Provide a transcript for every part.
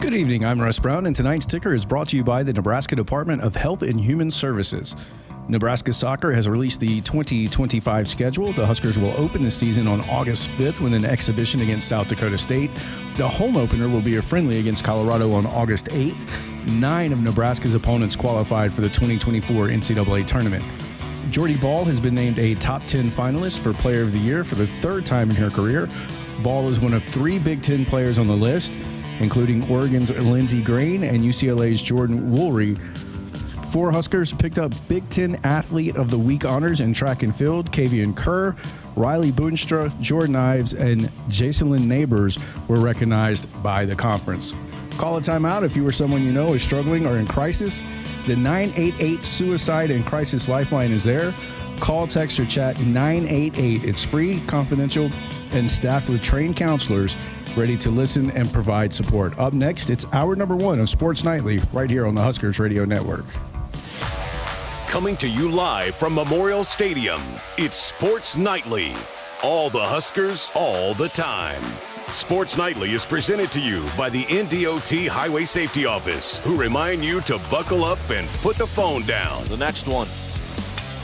Good evening, I'm Russ Brown, and tonight's ticker is brought to you by the Nebraska Department of Health and Human Services. Nebraska Soccer has released the 2025 schedule. The Huskers will open the season on August 5th with an exhibition against South Dakota State. The home opener will be a friendly against Colorado on August 8th. 9 of Nebraska's opponents qualified for the 2024 NCAA tournament. Jordy Ball has been named a top 10 finalist for Player of the Year for the third time in her career. Ball is one of 3 Big Ten players on the list, including Oregon's Lindsey Green and UCLA's Jordan Woolry. 4 Huskers picked up Big Ten Athlete of the Week honors in track and field. Kavian Kerr, Riley Boonstra, Jordan Ives, and Jacelyn Neighbors were recognized by the conference. Call a timeout if you or someone you know is struggling or in crisis. The 988 Suicide and Crisis Lifeline is there. Call, text, or chat 988. It's free, confidential, and staffed with trained counselors ready to listen and provide support. Up next, it's hour number 1 of Sports Nightly right here on the Huskers Radio Network. Coming to you live from Memorial Stadium, it's Sports Nightly. All the Huskers, all the time. Sports Nightly is presented to you by the NDOT Highway Safety Office, who remind you to buckle up and put the phone down. The next one.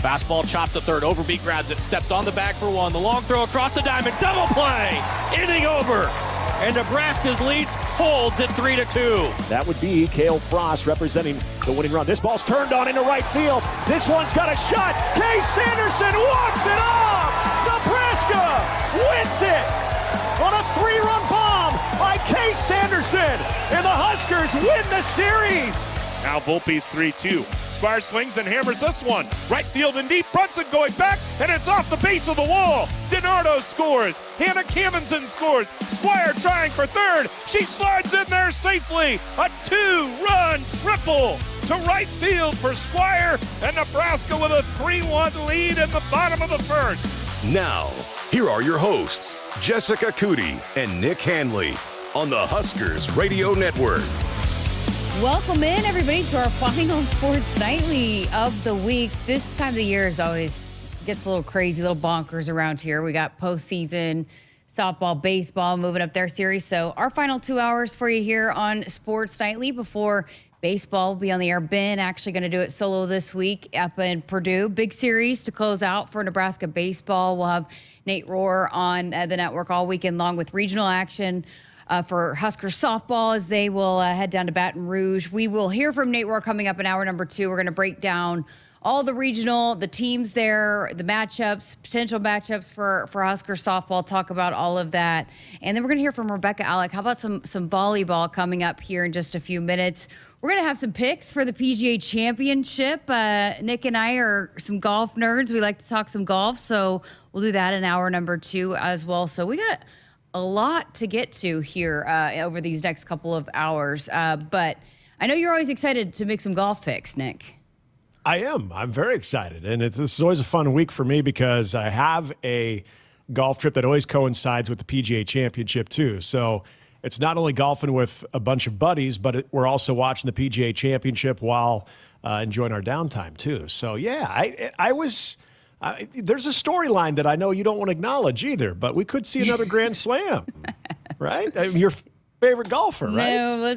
Fastball chopped to third. Overbeat grabs it. Steps on the bag for one. The long throw across the diamond. Double play. Inning over. And Nebraska's lead holds at 3-2. That would be Cale Frost representing the winning run. This ball's turned on into right field. This one's got a shot. Case Sanderson walks it off. Nebraska wins it on a 3-run bomb by Case Sanderson. And the Huskers win the series. Now Volpe's 3-2. Squire swings and hammers this one. Right field and deep. Brunson going back, and it's off the base of the wall. DiNardo scores. Hannah Camenzind scores. Squire trying for third. She slides in there safely. A 2-run triple to right field for Squire, and Nebraska with a 3-1 lead in the bottom of the first. Now, here are your hosts, Jessica Coody and Nick Hanley, on the Huskers Radio Network. Welcome in, everybody, to our final Sports Nightly of the week. This time of the year is always gets a little crazy, a little bonkers around here. We got postseason, softball, baseball moving up their series. So our final 2 hours for you here on Sports Nightly before baseball will be on the air. Ben actually going to do it solo this week up in Purdue. Big series to close out for Nebraska baseball. We'll have Nate Roer on the network all weekend long with regional action. For Huskers softball as they will head down to Baton Rouge. We will hear from Nate Roer coming up in hour number 2. We're going to break down all the regional, the teams there, the matchups, potential matchups for Huskers softball, talk about all of that. And then we're going to hear from Rebecca Alec. How about some volleyball coming up here in just a few minutes? We're going to have some picks for the PGA Championship. Nick and I are some golf nerds. We like to talk some golf, so we'll do that in hour number 2 as well. So we got a lot to get to here over these next couple of hours. But I know you're always excited to make some golf picks, Nick. I am. I'm very excited. And this is always a fun week for me because I have a golf trip that always coincides with the PGA Championship, too. So it's not only golfing with a bunch of buddies, but we're also watching the PGA Championship while enjoying our downtime, too. So, yeah, there's a storyline that I know you don't want to acknowledge either, but we could see another Grand Slam, right? I mean, your favorite golfer, right? No,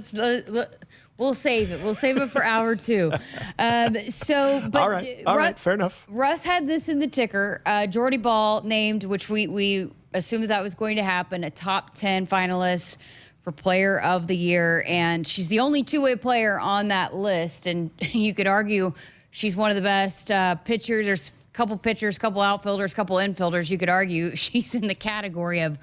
we'll save it. We'll save it for hour 2. All right, fair enough. Russ had this in the ticker. Jordy Ball named, which we assumed that was going to happen, a top 10 finalist for Player of the Year, and she's the only two-way player on that list, and you could argue she's one of the best pitchers. There's couple pitchers, couple outfielders, couple infielders. You could argue she's in the category of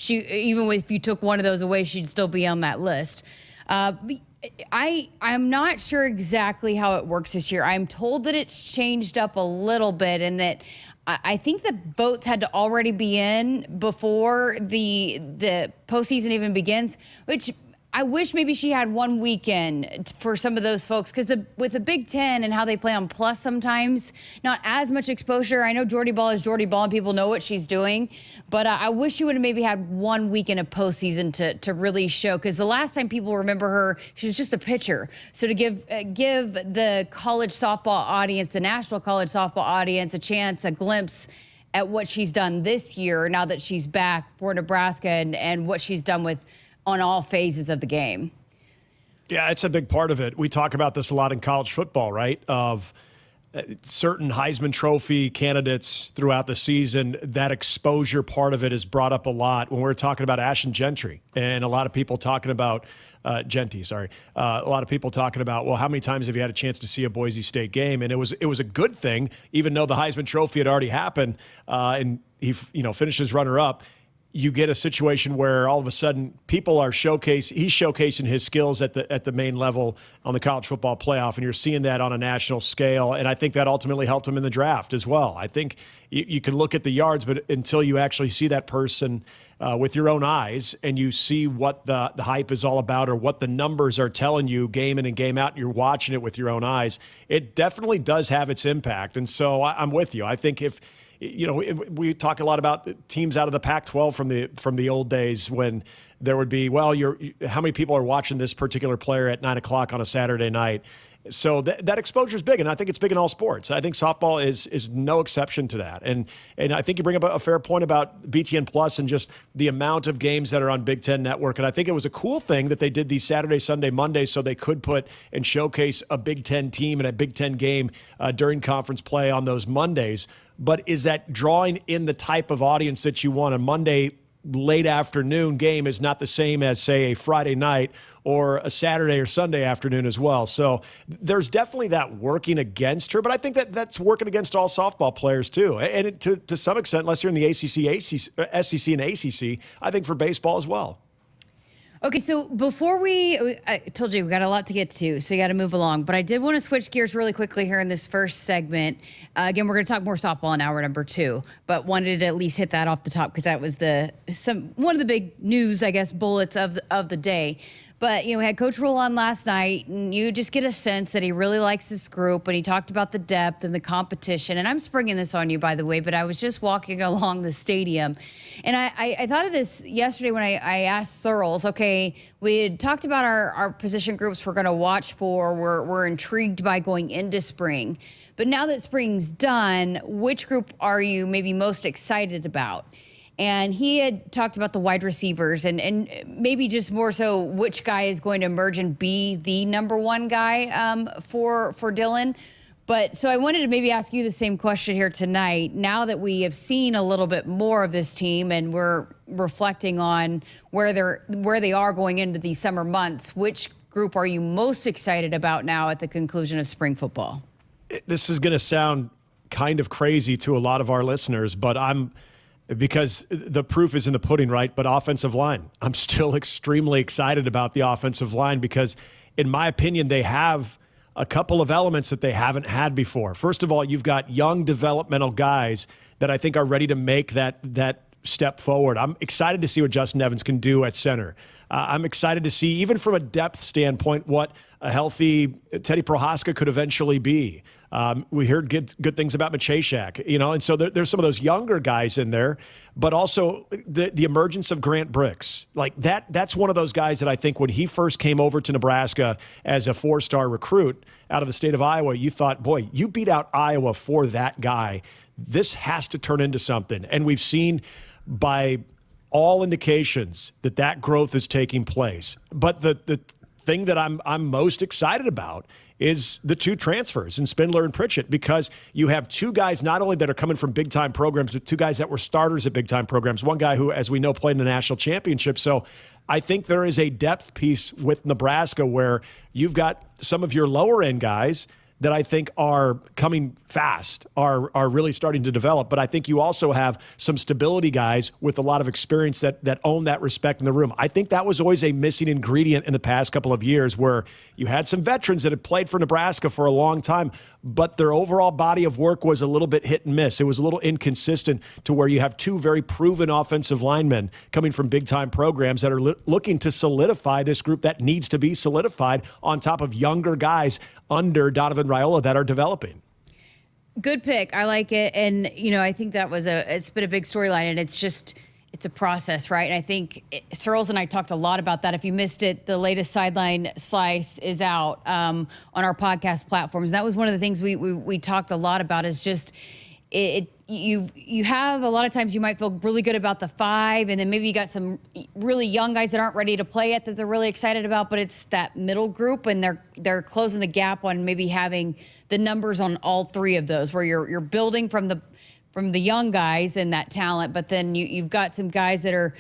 even if you took one of those away, she'd still be on that list. I'm not sure exactly how it works this year. I'm told that it's changed up a little bit and that I think the votes had to already be in before the postseason even begins, which I wish maybe she had one weekend for some of those folks because with the Big Ten and how they play on plus sometimes, not as much exposure. I know Jordy Ball is Jordy Ball and people know what she's doing, but I wish she would have maybe had one weekend of postseason to really show because the last time people remember her, she was just a pitcher. So to give the college softball audience, the national college softball audience, a chance, a glimpse at what she's done this year now that she's back for Nebraska and what she's done on all phases of the game. Yeah, it's a big part of it. We talk about this a lot in college football, right? Of certain Heisman Trophy candidates throughout the season. That exposure part of it is brought up a lot when we're talking about Ashton Gentry, and a lot of people talking about a lot of people talking about, well, how many times have you had a chance to see a Boise State game? And it was a good thing, even though the Heisman Trophy had already happened, and he finishes runner-up. You get a situation where all of a sudden people are he's showcasing his skills at the main level on the college football playoff, and you're seeing that on a national scale. And I think that ultimately helped him in the draft as well. I think you can look at the yards, but until you actually see that person with your own eyes and you see what the hype is all about or what the numbers are telling you game in and game out, and you're watching it with your own eyes, it definitely does have its impact. And so I'm with you. I think if we talk a lot about teams out of the Pac-12 from the old days when there would be, how many people are watching this particular player at 9 o'clock on a Saturday night? So that exposure is big, and I think it's big in all sports. I think softball is no exception to that. And I think you bring up a fair point about BTN Plus and just the amount of games that are on Big Ten Network. And I think it was a cool thing that they did these Saturday, Sunday, Mondays so they could put and showcase a Big Ten team and a Big Ten game during conference play on those Mondays. But is that drawing in the type of audience that you want? A Monday late afternoon game is not the same as, say, a Friday night or a Saturday or Sunday afternoon as well. So there's definitely that working against her, but I think that's working against all softball players too. And to some extent, unless you're in the ACC, SEC, and ACC, I think for baseball as well. Okay, so I told you we got a lot to get to, so you got to move along. But I did want to switch gears really quickly here in this first segment. Again, we're going to talk more softball in hour number 2, but wanted to at least hit that off the top because that was one of the big news, I guess, bullets of the day. But, we had Coach Rohr on last night, and you just get a sense that he really likes this group, and he talked about the depth and the competition. And I'm springing this on you, by the way, but I was just walking along the stadium, and I thought of this yesterday when I asked Searles, okay, we had talked about our position groups we're going to watch for. We're intrigued by going into spring. But now that spring's done, which group are you maybe most excited about? And he had talked about the wide receivers and maybe just more so which guy is going to emerge and be the number one guy for Dylan. But so I wanted to maybe ask you the same question here tonight. Now that we have seen a little bit more of this team and we're reflecting on where they are going into these summer months, which group are you most excited about now at the conclusion of spring football? This is going to sound kind of crazy to a lot of our listeners, but because the proof is in the pudding, right? But offensive line. I'm still extremely excited about the offensive line because, in my opinion, they have a couple of elements that they haven't had before. First of all, you've got young developmental guys that I think are ready to make that step forward. I'm excited to see what Justin Evans can do at center. I'm excited to see, even from a depth standpoint, what a healthy Teddy Prohaska could eventually be. We heard good things about Machashak, and so there's some of those younger guys in there, but also the emergence of Grant Bricks. Like that's one of those guys that I think when he first came over to Nebraska as a 4-star recruit out of the state of Iowa, you thought, boy, you beat out Iowa for that guy. This has to turn into something. And we've seen by all indications that growth is taking place. But the thing that I'm most excited about is the 2 transfers in Spindler and Pritchett, because you have 2 guys not only that are coming from big-time programs, but 2 guys that were starters at big-time programs. One guy who, as we know, played in the national championship. So I think there is a depth piece with Nebraska where you've got some of your lower-end guys that I think are coming fast, are really starting to develop. But I think you also have some stability guys with a lot of experience that own that respect in the room. I think that was always a missing ingredient in the past couple of years, where you had some veterans that had played for Nebraska for a long time, but their overall body of work was a little bit hit and miss. It was a little inconsistent to where you have 2 very proven offensive linemen coming from big-time programs that are looking to solidify this group that needs to be solidified on top of younger guys under Donovan Raiola that are developing. Good pick. I like it. And, I think it's been a big storyline, and it's a process, right? And I think Searles and I talked a lot about that. If you missed it, the latest sideline slice is out on our podcast platforms. And that was one of the things we talked a lot about, is just you have a lot of times you might feel really good about the 5, and then maybe you got some really young guys that aren't ready to play yet that they're really excited about, but it's that middle group, and they're closing the gap on maybe having the numbers on all 3 of those, where you're building from the young guys and that talent, but then you've got some guys that are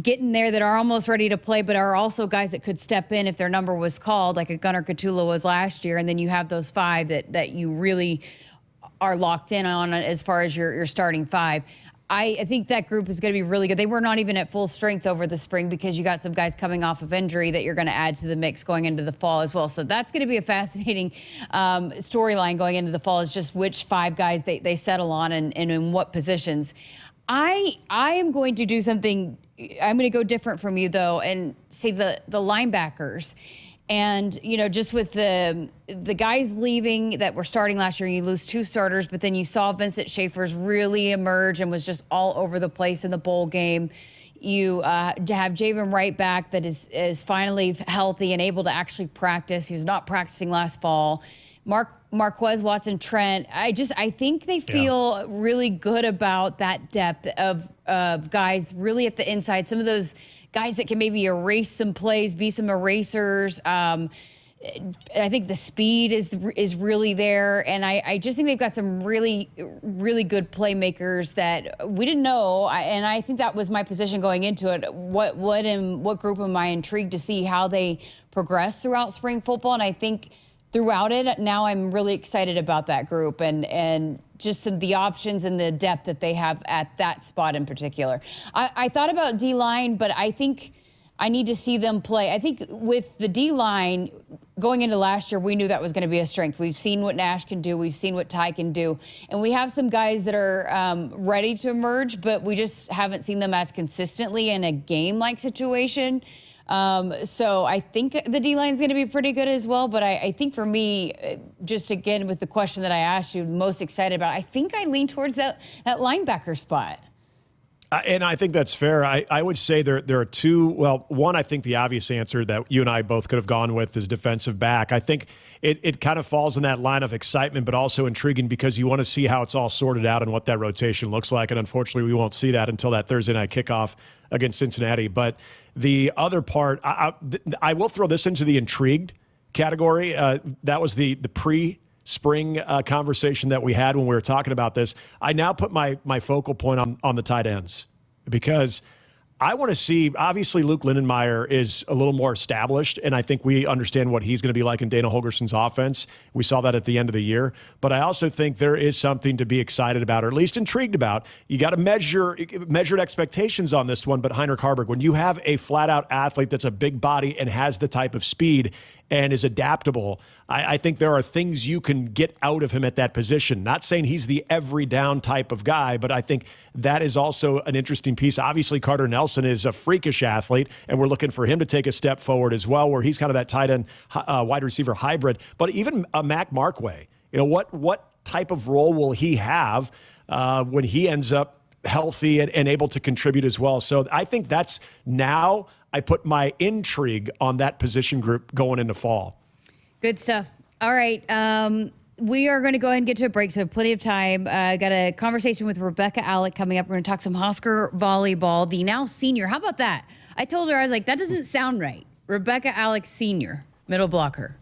getting there that are almost ready to play, but are also guys that could step in if their number was called, like a Gunnar Katula was last year. And then you have those 5 that you really are locked in on as far as your starting 5. I think that group is going to be really good. They were not even at full strength over the spring because you got some guys coming off of injury that you're going to add to the mix going into the fall as well. So that's going to be a fascinating storyline going into the fall, is just which 5 guys they settle on and in what positions. I am going to do something. I'm going to go different from you, though, and say the linebackers. And, just with the guys leaving that were starting last year, you lose 2 starters, but then you saw Vincent Schaefer's really emerge and was just all over the place in the bowl game. You have Javen Wright back that is finally healthy and able to actually practice. He was not practicing last fall. Marquez Watson Trent. I think they feel really good about that depth of guys really at the inside. Some of those guys that can maybe erase some plays, be some erasers. I think the speed is really there, and I just think they've got some really, really good playmakers that we didn't know. And I think that was my position going into it. What group am I intrigued to see how they progress throughout spring football? And I think throughout it, now I'm really excited about that group and just the options and the depth that they have at that spot in particular. I thought about D-line, but I think I need to see them play. I think with the D-line, going into last year, we knew that was going to be a strength. We've seen what Nash can do. We've seen what Ty can do. And we have some guys that are ready to emerge, but we just haven't seen them as consistently in a game-like situation. So I think the D-line is going to be pretty good as well. But I think for me, just again, with the question that I asked you, most excited about, I think I lean towards that linebacker spot. And I think that's fair. I would say there are 2. Well, one, I think the obvious answer that you and I both could have gone with is defensive back. I think it kind of falls in that line of excitement, but also intriguing because you want to see how it's all sorted out and what that rotation looks like. And unfortunately, we won't see that until that Thursday night kickoff against Cincinnati. But the other part, I will throw this into the intrigued category. That was the pre-spring conversation that we had when we were talking about this. I now put my focal point on the tight ends because I want to see, obviously Luke Lindenmeyer is a little more established, and I think we understand what he's going to be like in Dana Holgerson's offense. We saw that at the end of the year. But I also think there is something to be excited about, or at least intrigued about. You got to measured expectations on this one, but Heinrich Harburg, when you have a flat-out athlete that's a big body and has the type of speed and is adaptable, I think there are things you can get out of him at that position. Not saying he's the every down type of guy, but I think that is also an interesting piece. Obviously, Carter Nelson is a freakish athlete, and we're looking for him to take a step forward as well, where he's kind of that tight end wide receiver hybrid. But even Mac Markway, what type of role will he have when he ends up healthy and able to contribute as well? So I think that's now I put my intrigue on that position group going into fall. Good stuff. All right. We are going to go ahead and get to a break, so plenty of time. I got a conversation with Rebecca Alec coming up. We're going to talk some Husker volleyball, the now senior. How about that? I told her, I was like, that doesn't sound right. Rebecca Alec senior, middle blocker.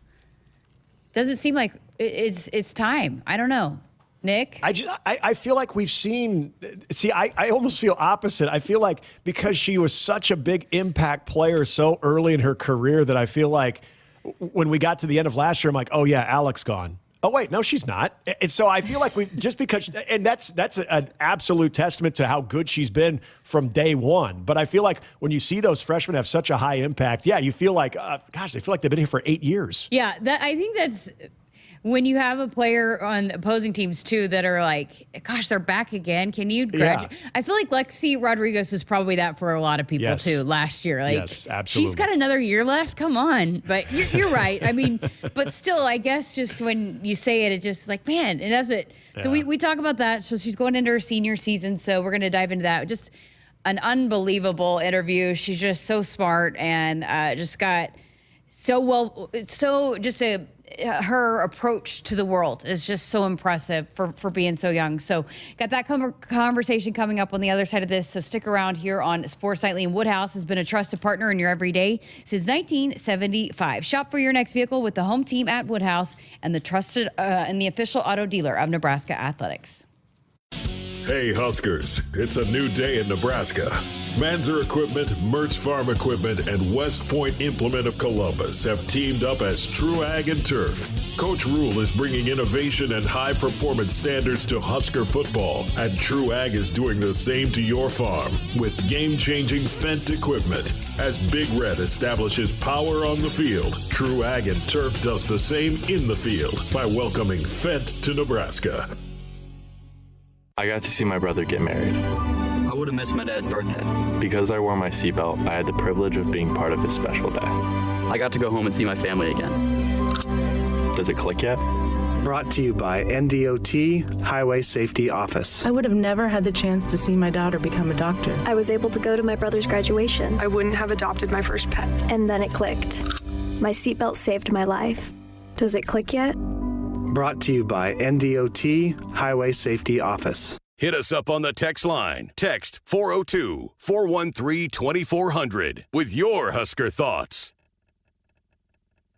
Doesn't seem like it's time. I don't know. Nick? I feel like we've seen – I almost feel opposite. I feel like because she was such a big impact player so early in her career that I feel like when we got to the end of last year, I'm like, oh, yeah, Alec's gone. Oh, wait, no, she's not. And so I feel like we just because – and that's an absolute testament to how good she's been from day one. But I feel like when you see those freshmen have such a high impact, yeah, you feel like, gosh, they feel like they've been here for 8 years. Yeah, I think that's – when you have a player on opposing teams, too, that are like, gosh, they're back again. Can you graduate? Yeah. I feel like Lexi Rodriguez was probably that for a lot of people, too, last year. Like, yes, absolutely. She's got another year left. Come on. But you're right. I mean, but still, I guess just when you say it, it's just like, man, and that's it. Yeah. So we talk about that. So she's going into her senior season, so we're going to dive into that. Just an unbelievable interview. She's just so smart and just got so well, so just a her approach to the world is just so impressive for being so young. So got that conversation coming up on the other side of this. So stick around here on Sports Nightly. And Woodhouse has been a trusted partner in your everyday since 1975. Shop for your next vehicle with the home team at Woodhouse and the trusted and the official auto dealer of Nebraska Athletics. Hey Huskers, it's a new day in Nebraska. Manzer Equipment, Mertz Farm Equipment, and West Point Implement of Columbus have teamed up as True Ag and Turf. Coach Rule is bringing innovation and high-performance standards to Husker football, and True Ag is doing the same to your farm with game-changing Fendt equipment. As Big Red establishes power on the field, True Ag and Turf does the same in the field by welcoming Fendt to Nebraska. I got to see my brother get married. I would have missed my dad's birthday. Because I wore my seatbelt, I had the privilege of being part of his special day. I got to go home and see my family again. Does it click yet? Brought to you by NDOT Highway Safety Office. I would have never had the chance to see my daughter become a doctor. I was able to go to my brother's graduation. I wouldn't have adopted my first pet. And then it clicked. My seatbelt saved my life. Does it click yet? Brought to you by NDOT Highway Safety Office. Hit us up on the text line. Text 402-413-2400 with your Husker thoughts.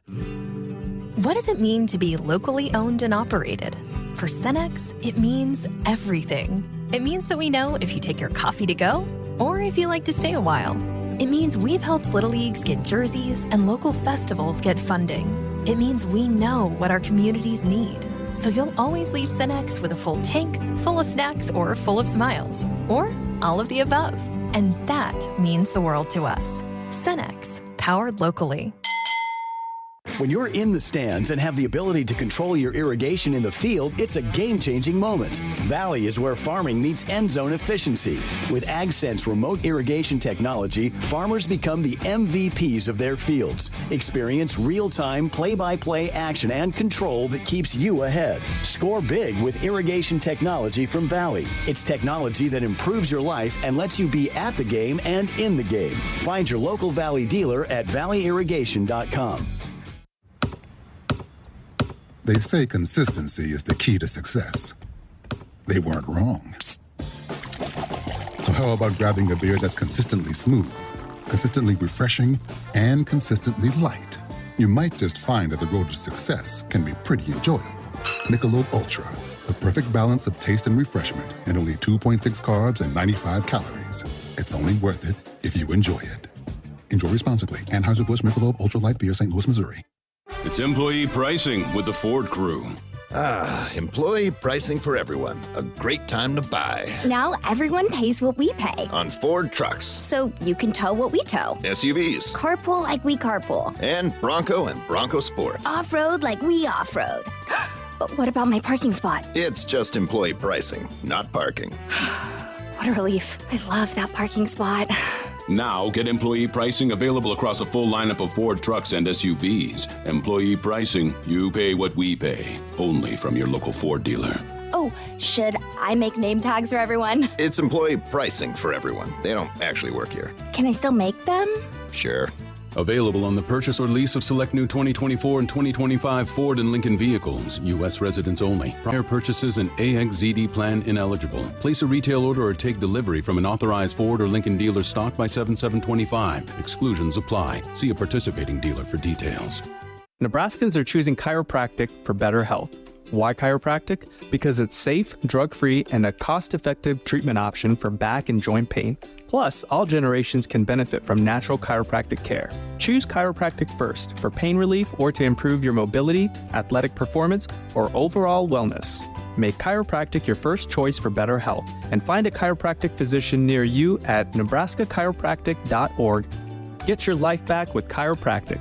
What does it mean to be locally owned and operated? For Cenex, it means everything. It means that we know if you take your coffee to go or if you like to stay a while. It means we've helped Little Leagues get jerseys and local festivals get funding. It means we know what our communities need. So you'll always leave Cenex with a full tank, full of snacks, or full of smiles. Or all of the above. And that means the world to us. Cenex, powered locally. When you're in the stands and have the ability to control your irrigation in the field, it's a game-changing moment. Valley is where farming meets end zone efficiency. With AgSense remote irrigation technology, farmers become the MVPs of their fields. Experience real-time, play-by-play action and control that keeps you ahead. Score big with irrigation technology from Valley. It's technology that improves your life and lets you be at the game and in the game. Find your local Valley dealer at valleyirrigation.com. They say consistency is the key to success. They weren't wrong. So how about grabbing a beer that's consistently smooth, consistently refreshing, and consistently light? You might just find that the road to success can be pretty enjoyable. Michelob Ultra, the perfect balance of taste and refreshment, and only 2.6 carbs and 95 calories. It's only worth it if you enjoy it. Enjoy responsibly. Anheuser-Busch Michelob Ultra Light Beer, St. Louis, Missouri. It's employee pricing with the Ford crew. Employee pricing for everyone. A great time to buy. Now everyone pays what we pay. On Ford trucks. So you can tow what we tow. SUVs. Carpool like we carpool. And Bronco Sport. Off-road like we off-road. But what about my parking spot? It's just employee pricing, not parking. What a relief. I love that parking spot. Now get employee pricing available across a full lineup of Ford trucks and SUVs. Employee pricing, you pay what we pay. Only from your local Ford dealer. Oh, should I make name tags for everyone? It's employee pricing for everyone. They don't actually work here. Can I still make them? Sure. Available on the purchase or lease of select new 2024 and 2025 Ford and Lincoln vehicles. U.S. residents only. Prior purchases and AXZD plan ineligible. Place a retail order or take delivery from an authorized Ford or Lincoln dealer stock by 7/7/25. Exclusions apply. See a participating dealer for details. Nebraskans are choosing chiropractic for better health. Why chiropractic? Because it's safe, drug-free, and a cost-effective treatment option for back and joint pain. Plus, all generations can benefit from natural chiropractic care. Choose chiropractic first for pain relief or to improve your mobility, athletic performance, or overall wellness. Make chiropractic your first choice for better health and find a chiropractic physician near you at nebraska-chiropractic.org. Get your life back with chiropractic.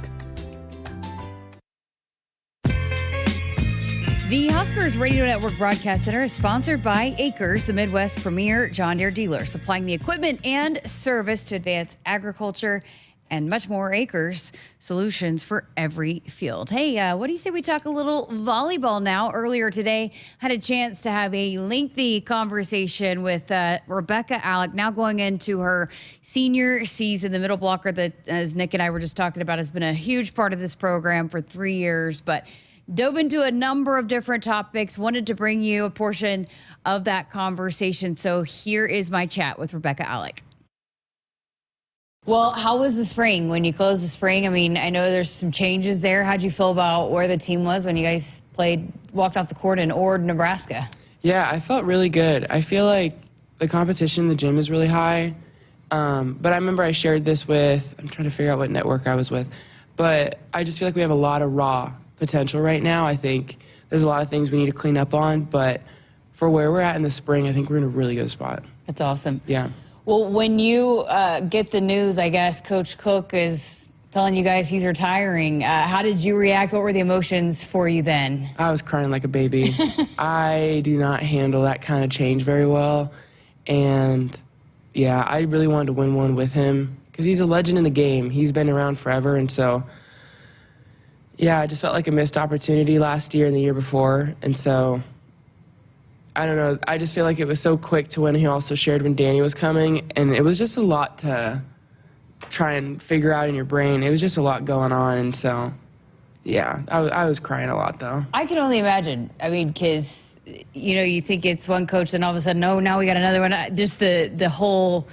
The Huskers Radio Network Broadcast Center is sponsored by Akrs, the Midwest premier John Deere dealer, supplying the equipment and service to advance agriculture and much more. Akrs, solutions for every field. Hey, what do you say we talk a little volleyball now? Earlier today, had a chance to have a lengthy conversation with Rebecca Alec, now going into her senior season, the middle blocker that, as Nick and I were just talking about, has been a huge part of this program for 3 years, but dove into a number of different topics, wanted to bring you a portion of that conversation. So here is my chat with Rebecca Alec. Well, how was the spring when you closed the spring? I mean, I know there's some changes there. How'd you feel about where the team was when you guys walked off the court in Ord, Nebraska? Yeah, I felt really good. I feel like the competition in the gym is really high. But I remember I shared this with, I'm trying to figure out what network I was with, but I just feel like we have a lot of raw potential right now. I think there's a lot of things we need to clean up on, but for where we're at in the spring, I think we're in a really good spot. That's awesome. Yeah. Well, when you get the news, I guess Coach Cook is telling you guys he's retiring, how did you react? What were the emotions for you then? I was crying like a baby. I do not handle that kind of change very well. And yeah, I really wanted to win one with him because he's a legend in the game. He's been around forever. And so, yeah, I just felt like a missed opportunity last year and the year before. And so, I don't know. I just feel like it was so quick to when he also shared when Danny was coming. And it was just a lot to try and figure out in your brain. It was just a lot going on. And so, yeah, I was crying a lot, though. I can only imagine. I mean, because, you know, you think it's one coach, and all of a sudden, oh, now we got another one. Just the whole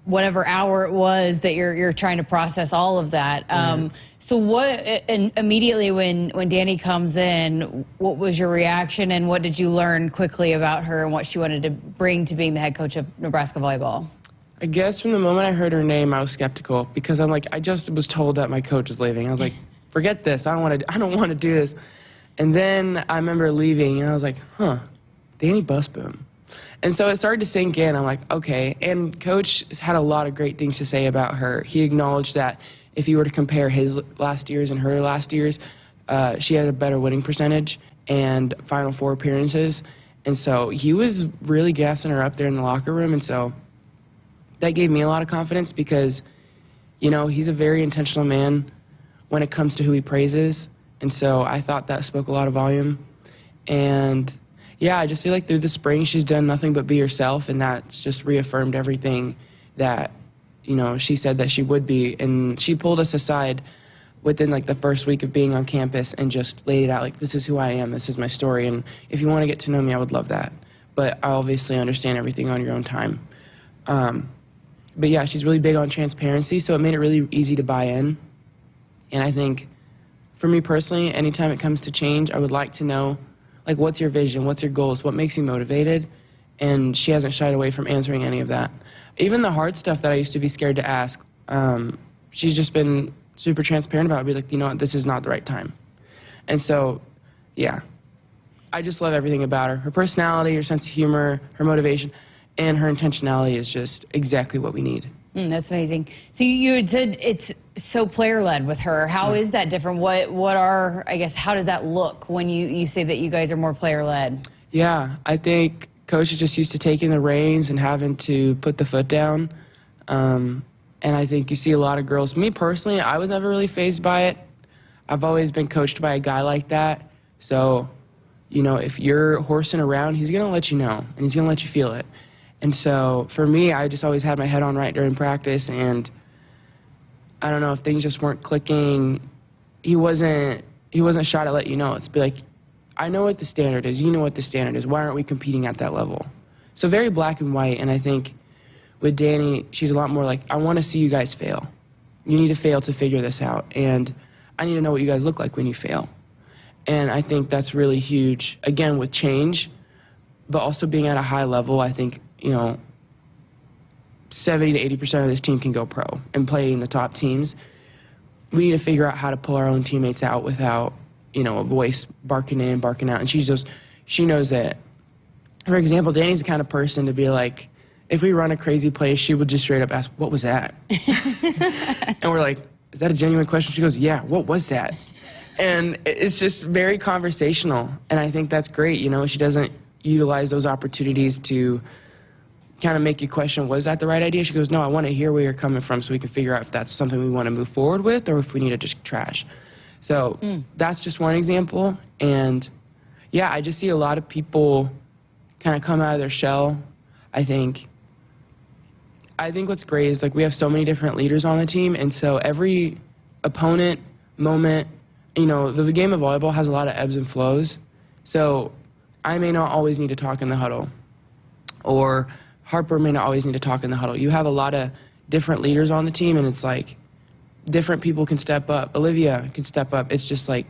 whatever hour it was that you're trying to process all of that. So what, and immediately when Danny comes in, what was your reaction, and what did you learn quickly about her and what she wanted to bring to being the head coach of Nebraska volleyball? I guess from the moment I heard her name, I was skeptical because I'm like, I just was told that my coach is leaving. I was like, forget this. I don't want to do this. And then I remember leaving, and I was like, Danny Busboom. And so it started to sink in. I'm like, okay. And Coach had a lot of great things to say about her. He acknowledged that if you were to compare his last years and her last years, she had a better winning percentage and Final Four appearances. And so he was really gassing her up there in the locker room. And so that gave me a lot of confidence because, you know, he's a very intentional man when it comes to who he praises. And so I thought that spoke a lot of volume. And yeah, I just feel like through the spring she's done nothing but be herself, and that's just reaffirmed everything that, you know, she said that she would be. And she pulled us aside within like the first week of being on campus and just laid it out like, this is who I am, this is my story, and if you want to get to know me, I would love that. But I obviously understand everything on your own time. But yeah, she's really big on transparency, so it made it really easy to buy in. And I think for me personally, anytime it comes to change, I would like to know, like, what's your vision? What's your goals? What makes you motivated? And she hasn't shied away from answering any of that. Even the hard stuff that I used to be scared to ask, she's just been super transparent about it. Be like, you know what, this is not the right time. And so, yeah, I just love everything about her. Her personality, her sense of humor, her motivation, and her intentionality is just exactly what we need. That's amazing. So you had said it's so player-led with her. How is that different? What are, I guess, how does that look when you say that you guys are more player-led? Yeah, I think Coach is just used to taking the reins and having to put the foot down. And I think you see a lot of girls. Me personally, I was never really fazed by it. I've always been coached by a guy like that. So, you know, if you're horsing around, he's going to let you know, and he's going to let you feel it. And so for me, I just always had my head on right during practice, and I don't know if things just weren't clicking. He wasn't shy to let you know. It's be like, I know what the standard is. You know what the standard is. Why aren't we competing at that level? So very black and white. And I think with Danny, she's a lot more like, I want to see you guys fail. You need to fail to figure this out. And I need to know what you guys look like when you fail. And I think that's really huge, again, with change, but also being at a high level. I think, you know, 70 to 80% of this team can go pro and play in the top teams. We need to figure out how to pull our own teammates out without, you know, a voice barking in, barking out. And she knows that. For example, Danny's the kind of person to be like, if we run a crazy play, she would just straight up ask, what was that? And we're like, is that a genuine question? She goes, yeah, what was that? And it's just very conversational. And I think that's great. You know, she doesn't utilize those opportunities to kind of make you question, was that the right idea? She goes, no, I want to hear where you're coming from so we can figure out if that's something we want to move forward with or if we need to just trash. So that's just one example. And yeah, I just see a lot of people kind of come out of their shell. I think what's great is, like, we have so many different leaders on the team, and so every opponent, moment, you know, the game of volleyball has a lot of ebbs and flows. So I may not always need to talk in the huddle, or Harper may not always need to talk in the huddle. You have a lot of different leaders on the team, and it's like different people can step up. Olivia can step up. It's just like,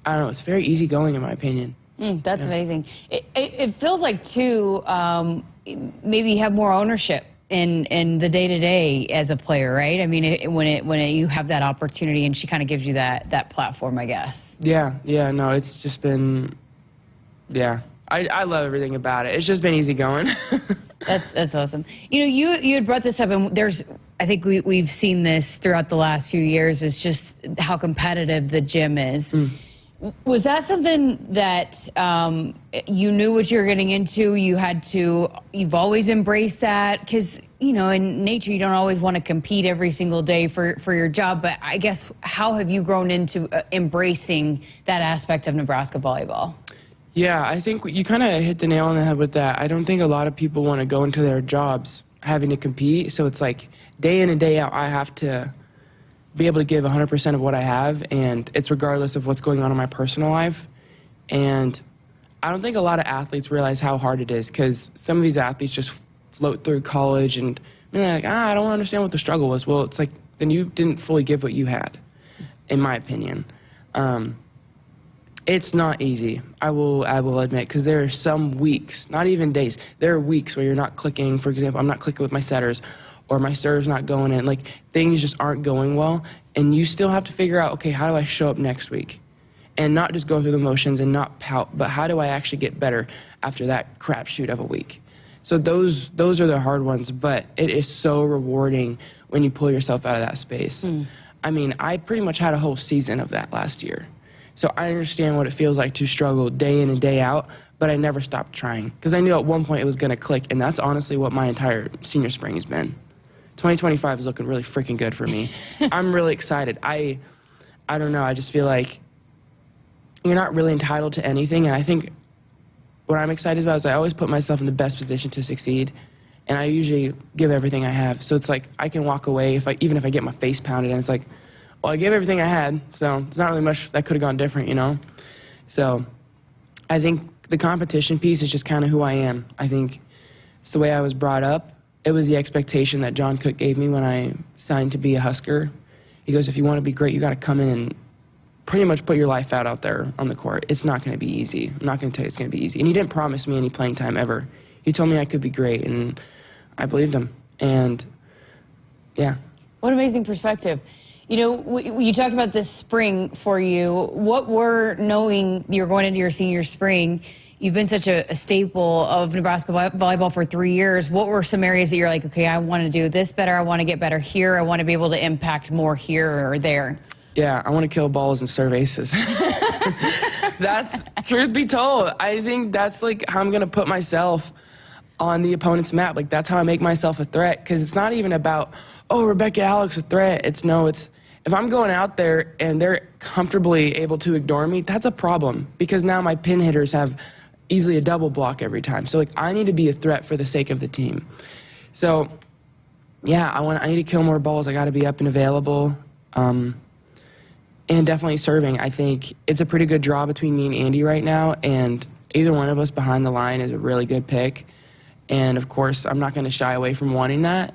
I don't know, it's very easygoing in my opinion. That's amazing. It feels like, too, maybe you have more ownership in the day-to-day as a player, right? I mean, when you have that opportunity and she kind of gives you that platform, I guess. Yeah, no, it's just been, I love everything about it. It's just been easygoing. That's awesome. You know, you had brought this up, and I think we've seen this throughout the last few years, is just how competitive the gym is. Was that something that you knew what you were getting into? You've always embraced that? Because, you know, in nature, you don't always want to compete every single day for your job. But I guess, how have you grown into embracing that aspect of Nebraska volleyball? Yeah, I think you kind of hit the nail on the head with that. I don't think a lot of people want to go into their jobs having to compete. So it's like day in and day out, I have to be able to give 100% of what I have, and it's regardless of what's going on in my personal life. And I don't think a lot of athletes realize how hard it is, because some of these athletes just float through college and they're like, I don't understand what the struggle was. Well, it's like, then you didn't fully give what you had, in my opinion. It's not easy, I will admit, because there are some weeks, not even days, there are weeks where you're not clicking. For example, I'm not clicking with my setters, or my serve's not going in. Like, things just aren't going well, and you still have to figure out, okay, how do I show up next week? And not just go through the motions and not pout, but how do I actually get better after that crapshoot of a week? So those are the hard ones, but it is so rewarding when you pull yourself out of that space. I mean, I pretty much had a whole season of that last year. So I understand what it feels like to struggle day in and day out, but I never stopped trying, because I knew at one point it was going to click, and that's honestly what my entire senior spring has been. 2025 is looking really freaking good for me. I'm really excited. I don't know, I just feel like you're not really entitled to anything, and I think what I'm excited about is I always put myself in the best position to succeed, and I usually give everything I have. So it's like I can walk away even if I get my face pounded, and it's like, well, I gave everything I had, so there's not really much that could have gone different, you know? So I think the competition piece is just kind of who I am. I think it's the way I was brought up. It was the expectation that John Cook gave me when I signed to be a Husker. He goes, if you want to be great, you got to come in and pretty much put your life out there on the court. It's not going to be easy. I'm not going to tell you it's going to be easy. And he didn't promise me any playing time ever. He told me I could be great, and I believed him. And, yeah. What amazing perspective. You know, you talked about this spring for you. What were, knowing you're going into your senior spring, you've been such a staple of Nebraska volleyball for 3 years. What were some areas that you're like, okay, I want to do this better, I want to get better here, I want to be able to impact more here or there? Yeah, I want to kill balls and serve aces. That's, truth be told, I think that's like how I'm going to put myself on the opponent's map. Like, that's how I make myself a threat, because it's not even about, oh, Rebecca Alec's a threat. It's if I'm going out there and they're comfortably able to ignore me, that's a problem, because now my pin hitters have easily a double block every time. So, like, I need to be a threat for the sake of the team. So, yeah, I need to kill more balls. I got to be up and available. And definitely serving. I think it's a pretty good draw between me and Andy right now, and either one of us behind the line is a really good pick. And, of course, I'm not going to shy away from wanting that.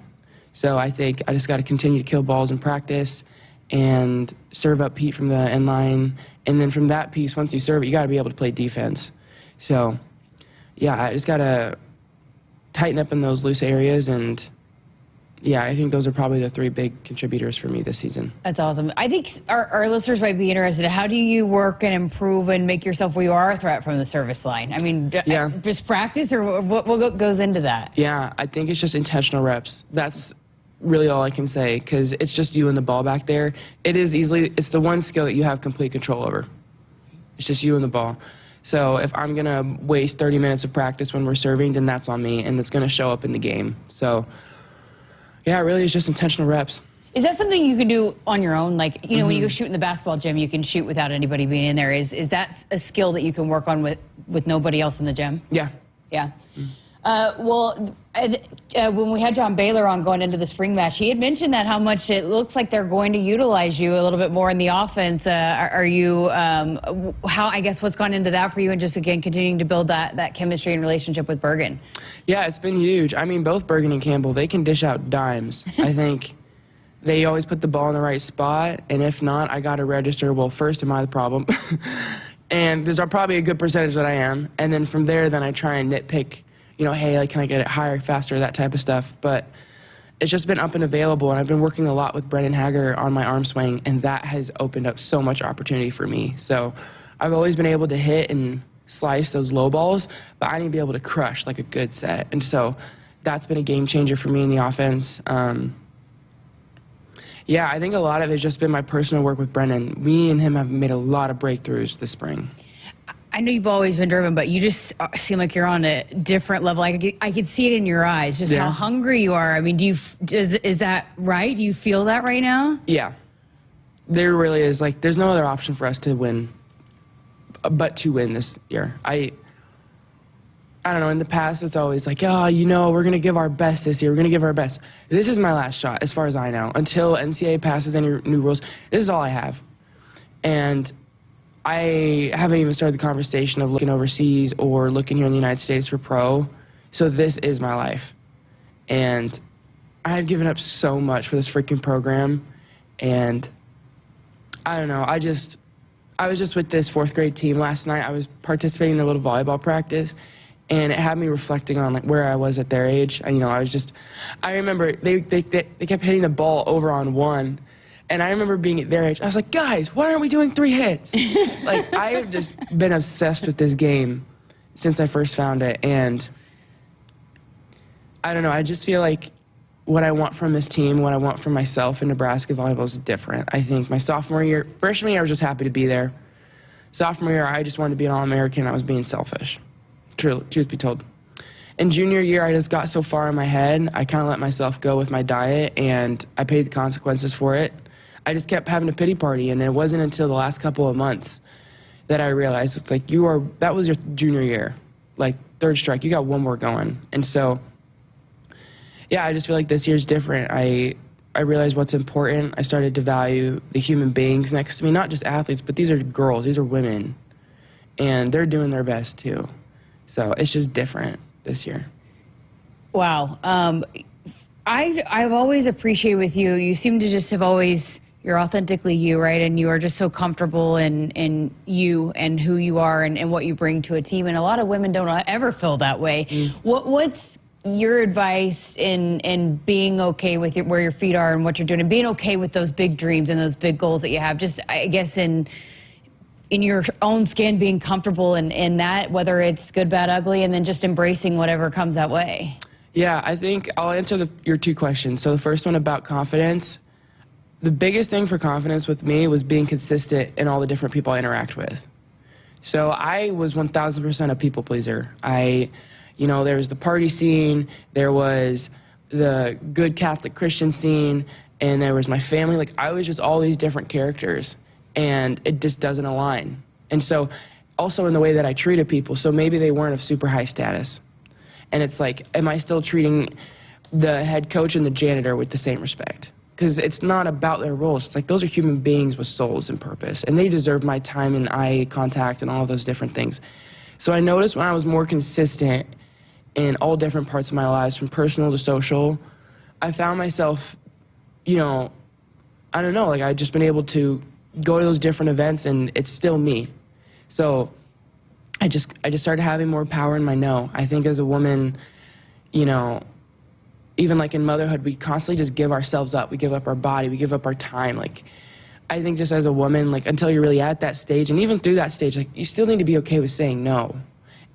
So I think I just got to continue to kill balls in practice and serve up Pete from the end line. And then from that piece, once you serve it, you got to be able to play defense. So, yeah, I just got to tighten up in those loose areas. And, yeah, I think those are probably the three big contributors for me this season. That's awesome. I think our listeners might be interested. How do you work and improve and make yourself where you are a threat from the service line? I mean, just practice, or what goes into that? Yeah, I think it's just intentional reps. That's really all I can say, because it's just you and the ball back there. It's the one skill that you have complete control over. It's just you and the ball. So if I'm going to waste 30 minutes of practice when we're serving, then that's on me, and it's going to show up in the game. So, yeah, really it's just intentional reps. Is that something you can do on your own? Like, you know, when you go shoot in the basketball gym, you can shoot without anybody being in there. Is that a skill that you can work on with nobody else in the gym? Yeah. Yeah. When we had John Baylor on going into the spring match, he had mentioned that how much it looks like they're going to utilize you a little bit more in the offense. Are you, I guess, what's gone into that for you, and just, again, continuing to build that chemistry and relationship with Bergen? Yeah, it's been huge. I mean, both Bergen and Campbell, they can dish out dimes. I think they always put the ball in the right spot, and if not, I got to register, well, first, am I the problem? And there's probably a good percentage that I am. And then from there, then I try and nitpick, hey, like, can I get it higher, faster, that type of stuff. But it's just been up and available, and I've been working a lot with Brendan Hager on my arm swing, and that has opened up so much opportunity for me. So I've always been able to hit and slice those low balls, but I need to be able to crush like a good set. And so that's been a game changer for me in the offense. Yeah, I think a lot of it has just been my personal work with Brendan. Me and him have made a lot of breakthroughs this spring. I know you've always been driven, but you just seem like you're on a different level. I could see it in your eyes, just how hungry you are. I mean, is that right? Do you feel that right now? Yeah. There really is. Like, there's no other option for us to win, but to win this year. I don't know, in the past, it's always like, we're going to give our best this year. We're going to give our best. This is my last shot, as far as I know. Until NCAA passes any new rules, this is all I have. And I haven't even started the conversation of looking overseas or looking here in the United States for pro. So this is my life. And I've given up so much for this freaking program. And I don't know, I was just with this 4th grade team last night. I was participating in their little volleyball practice. And it had me reflecting on, like, where I was at their age. I remember they kept hitting the ball over on one. And I remember being at their age. I was like, guys, why aren't we doing 3 hits? Like, I have just been obsessed with this game since I first found it. And I don't know, I just feel like what I want from this team, what I want from myself in Nebraska volleyball is different. I think my freshman year, I was just happy to be there. Sophomore year, I just wanted to be an All-American. I was being selfish. Truth be told. In junior year, I just got so far in my head, I kind of let myself go with my diet, and I paid the consequences for it. I just kept having a pity party, and it wasn't until the last couple of months that I realized it's like, that was your junior year. Like, 3rd strike, you got one more going. And so, yeah, I just feel like this year's different. I realized what's important. I started to value the human beings next to me, not just athletes, but these are girls, these are women, and they're doing their best too. So it's just different this year. Wow. I've always appreciated with you, you seem to just have always, you're authentically you, right? And you are just so comfortable in you and who you are and what you bring to a team. And a lot of women don't ever feel that way. What's your advice in being okay with where your feet are and what you're doing, and being okay with those big dreams and those big goals that you have? Just, I guess, in your own skin, being comfortable in that, whether it's good, bad, ugly, and then just embracing whatever comes that way. Yeah, I think I'll answer your 2 questions. So the first one about confidence. The biggest thing for confidence with me was being consistent in all the different people I interact with. So I was 1,000% a people pleaser. There was the party scene, there was the good Catholic Christian scene, and there was my family. Like, I was just all these different characters. And it just doesn't align. And so also in the way that I treated people, so maybe they weren't of super high status. And it's like, am I still treating the head coach and the janitor with the same respect? Because it's not about their roles. It's like, those are human beings with souls and purpose, and they deserve my time and eye contact and all of those different things. So I noticed when I was more consistent in all different parts of my lives, from personal to social, I found myself, I don't know, like, I've just been able to go to those different events, and it's still me. So I just started having more power in my no. I think as a woman, even like in motherhood, we constantly just give ourselves up. We give up our body. We give up our time. Like, I think just as a woman, like, until you're really at that stage, and even through that stage, like, you still need to be okay with saying no.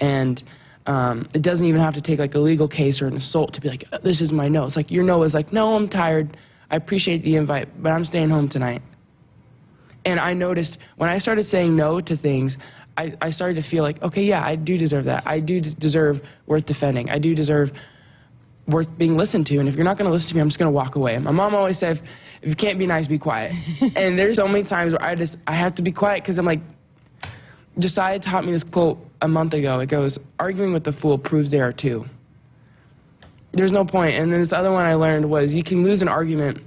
And it doesn't even have to take like a legal case or an assault to be like, this is my no. It's like, your no is like, no, I'm tired. I appreciate the invite, but I'm staying home tonight. And I noticed when I started saying no to things, I started to feel like, okay, yeah, I do deserve that. I do deserve worth defending. I do deserve worth being listened to. And if you're not going to listen to me, I'm just going to walk away. My mom always said, if you can't be nice, be quiet. And there's so many times where I have to be quiet because I'm like, Josiah taught me this quote a month ago. It goes, arguing with the fool proves they are too. there's no point. And then this other one I learned was you can lose an argument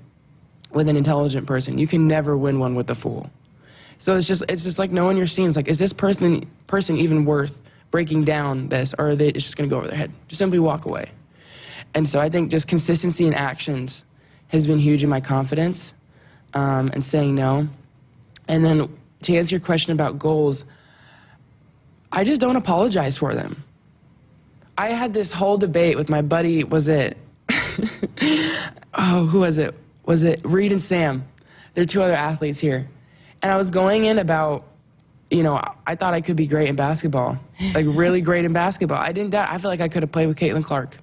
with an intelligent person. You can never win one with a fool. So it's just like knowing your scenes. Like, is this person even worth breaking down this, or are they just going to go over their head? Just simply walk away. And so I think just consistency in actions has been huge in my confidence and saying no. And then to answer your question about goals, I just don't apologize for them. I had this whole debate with my buddy, was it, who was it? Was it Reed and Sam? There are two other athletes here. And I was going in about, I thought I could be great in basketball, like really great in basketball. I didn't doubt, I feel like I could have played with Caitlin Clark.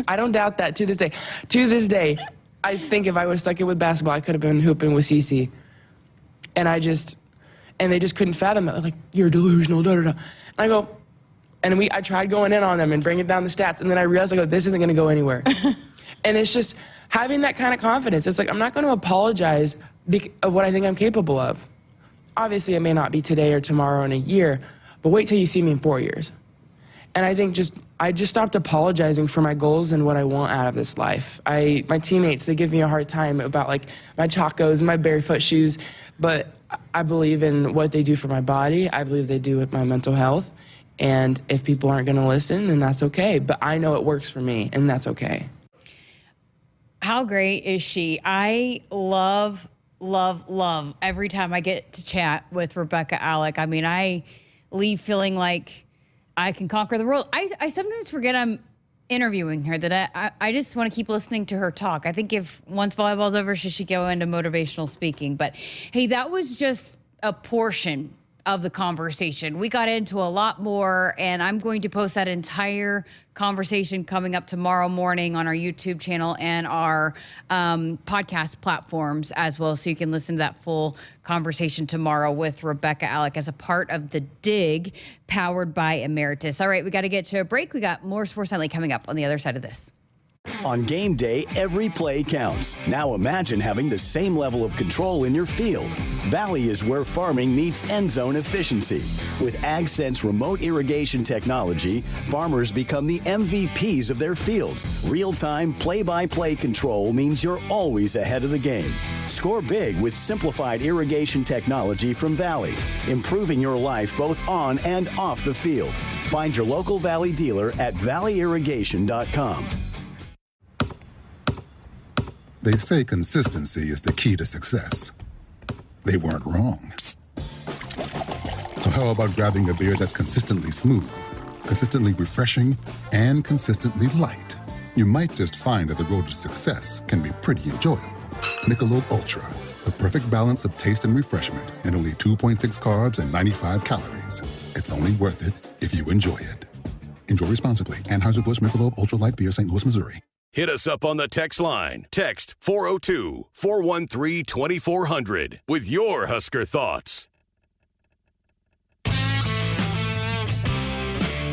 I don't doubt that to this day. To this day, I think if I would have stuck it with basketball, I could have been hooping with Cece. And they just couldn't fathom that. Like, you're delusional, da-da-da. And I go, I tried going in on them and bringing down the stats, and then I realized, this isn't going to go anywhere. And it's just having that kind of confidence. It's like, I'm not going to apologize of what I think I'm capable of. Obviously, it may not be today or tomorrow in a year, but wait till you see me in 4 years. And I think I just stopped apologizing for my goals and what I want out of this life. My teammates, they give me a hard time about like my chacos and my barefoot shoes, but I believe in what they do for my body. I believe they do with my mental health. And if people aren't going to listen, then that's okay. But I know it works for me, and that's okay. How great is she? I love every time I get to chat with Rebecca Alec. I mean, I leave feeling like I can conquer the world. I sometimes forget I'm interviewing her, that I just want to keep listening to her talk. I think if once volleyball's over, she should go into motivational speaking. But hey, that was just a portion of the conversation. We got into a lot more, and I'm going to post that entire conversation coming up tomorrow morning on our YouTube channel and our podcast platforms as well, so you can listen to that full conversation tomorrow with Rebecca Alec as a part of The Dig, powered by Emeritus. All right, we got to get to a break. We got more Sports Nightly coming up on the other side of this. On game day, every play counts. Now imagine having the same level of control in your field. Valley is where farming meets end zone efficiency. With AgSense remote irrigation technology, farmers become the MVPs of their fields. Real-time, play-by-play control means you're always ahead of the game. Score big with simplified irrigation technology from Valley, improving your life both on and off the field. Find your local Valley dealer at valleyirrigation.com. They say consistency is the key to success. They weren't wrong. So how about grabbing a beer that's consistently smooth, consistently refreshing, and consistently light? You might just find that the road to success can be pretty enjoyable. Michelob Ultra, the perfect balance of taste and refreshment, and only 2.6 carbs and 95 calories. It's only worth it if you enjoy it. Enjoy responsibly. Anheuser-Busch Michelob Ultra Light Beer, St. Louis, Missouri. Hit us up on the text line. Text 402-413-2400 with your Husker thoughts.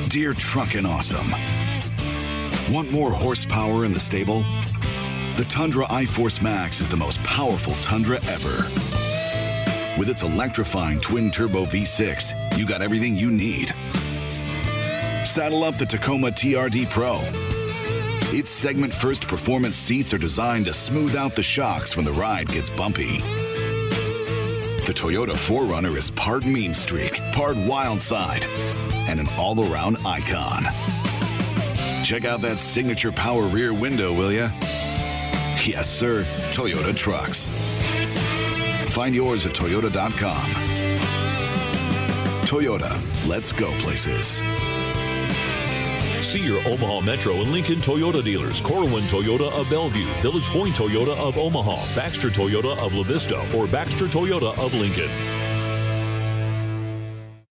Dear Truckin' Awesome. Want more horsepower in the stable? The Tundra iForce Max is the most powerful Tundra ever. With its electrifying twin-turbo V6, you got everything you need. Saddle up the Tacoma TRD Pro. Its segment-first performance seats are designed to smooth out the shocks when the ride gets bumpy. The Toyota 4Runner is part mean streak, part wild side, and an all-around icon. Check out that signature power rear window, will ya? Yes, sir, Toyota trucks. Find yours at toyota.com. Toyota, let's go places. See your Omaha Metro and Lincoln Toyota dealers. Corwin Toyota of Bellevue, Village Point Toyota of Omaha, Baxter Toyota of La Vista, or Baxter Toyota of Lincoln.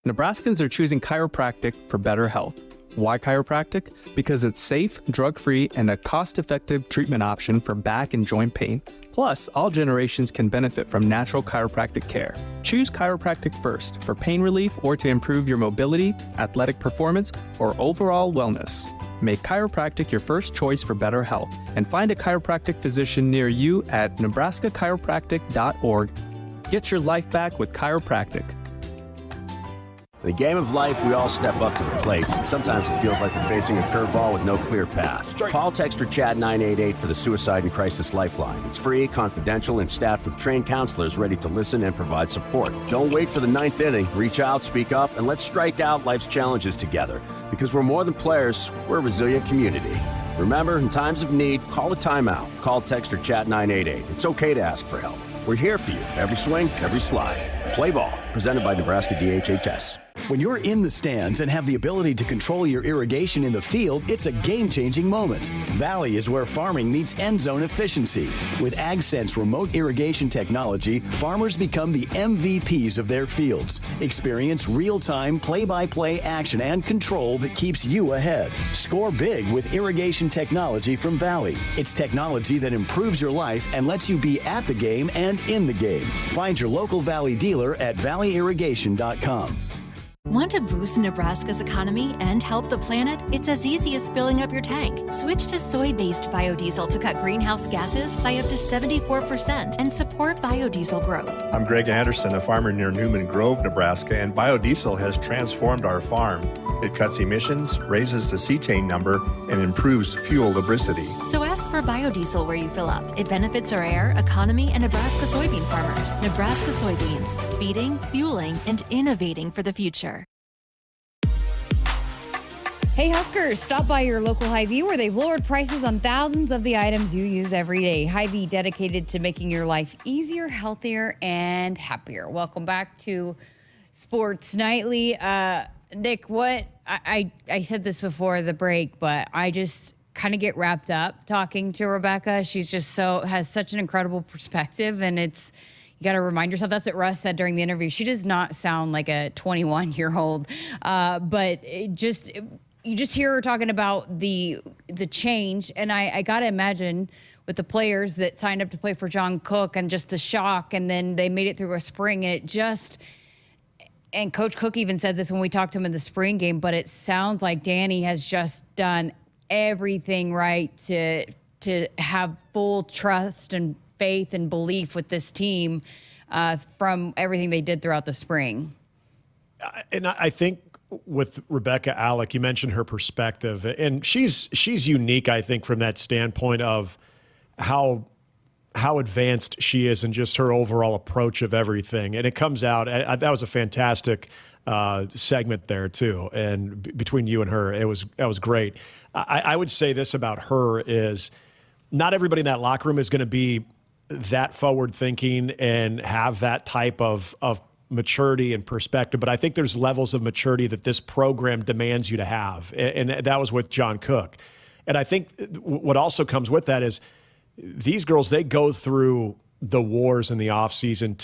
Nebraskans are choosing chiropractic for better health. Why chiropractic? Because it's safe, drug-free, and a cost-effective treatment option for back and joint pain. Plus, all generations can benefit from natural chiropractic care. Choose chiropractic first for pain relief or to improve your mobility, athletic performance, or overall wellness. Make chiropractic your first choice for better health, and find a chiropractic physician near you at nebraska-chiropractic.org. Get your life back with chiropractic. In the game of life, we all step up to the plate. Sometimes it feels like we're facing a curveball with no clear path. Call, text, or chat 988 for the Suicide and Crisis Lifeline. It's free, confidential, and staffed with trained counselors ready to listen and provide support. Don't wait for the ninth inning. Reach out, speak up, and let's strike out life's challenges together. Because we're more than players, we're a resilient community. Remember, in times of need, call a timeout. Call, text, or chat 988. It's okay to ask for help. We're here for you. Every swing, every slide. Play ball. Presented by Nebraska DHHS. When you're in the stands and have the ability to control your irrigation in the field, it's a game-changing moment. Valley is where farming meets end zone efficiency. With AgSense remote irrigation technology, farmers become the MVPs of their fields. Experience real-time, play-by-play action and control that keeps you ahead. Score big with irrigation technology from Valley. It's technology that improves your life and lets you be at the game and in the game. Find your local Valley dealer at valleyirrigation.com. Want to boost Nebraska's economy and help the planet? It's as easy as filling up your tank. Switch to soy-based biodiesel to cut greenhouse gases by up to 74% and support biodiesel growth. I'm Greg Anderson, a farmer near Newman Grove, Nebraska, and biodiesel has transformed our farm. It cuts emissions, raises the cetane number, and improves fuel lubricity. So ask for biodiesel where you fill up. It benefits our air, economy, and Nebraska soybean farmers. Nebraska soybeans, feeding, fueling, and innovating for the future. Hey Huskers, stop by your local Hy-Vee where they've lowered prices on thousands of the items you use every day. Hy-Vee dedicated to making your life easier, healthier, and happier. Welcome back to Sports Nightly. Nick, what I said this before the break, but I just kind of get wrapped up talking to Rebecca. She's just has such an incredible perspective, and you got to remind yourself. That's what Russ said during the interview. She does not sound like a 21-year-old, but you just hear her talking about the change, and I got to imagine with the players that signed up to play for John Cook and just the shock, and then they made it through a spring, and Coach Cook even said this when we talked to him in the spring game, but it sounds like Danny has just done everything right to have full trust and faith and belief with this team from everything they did throughout the spring. And I think with Rebecca Alec, you mentioned her perspective, and she's unique, I think, from that standpoint of how advanced she is and just her overall approach of everything. And it comes out, that was a fantastic segment there too. And between you and her, that was great. I would say this about her is not everybody in that locker room is going to be that forward thinking and have that type of maturity and perspective. But I think there's levels of maturity that this program demands you to have. And that was with John Cook. And I think what also comes with that is these girls, they go through the wars in the offseason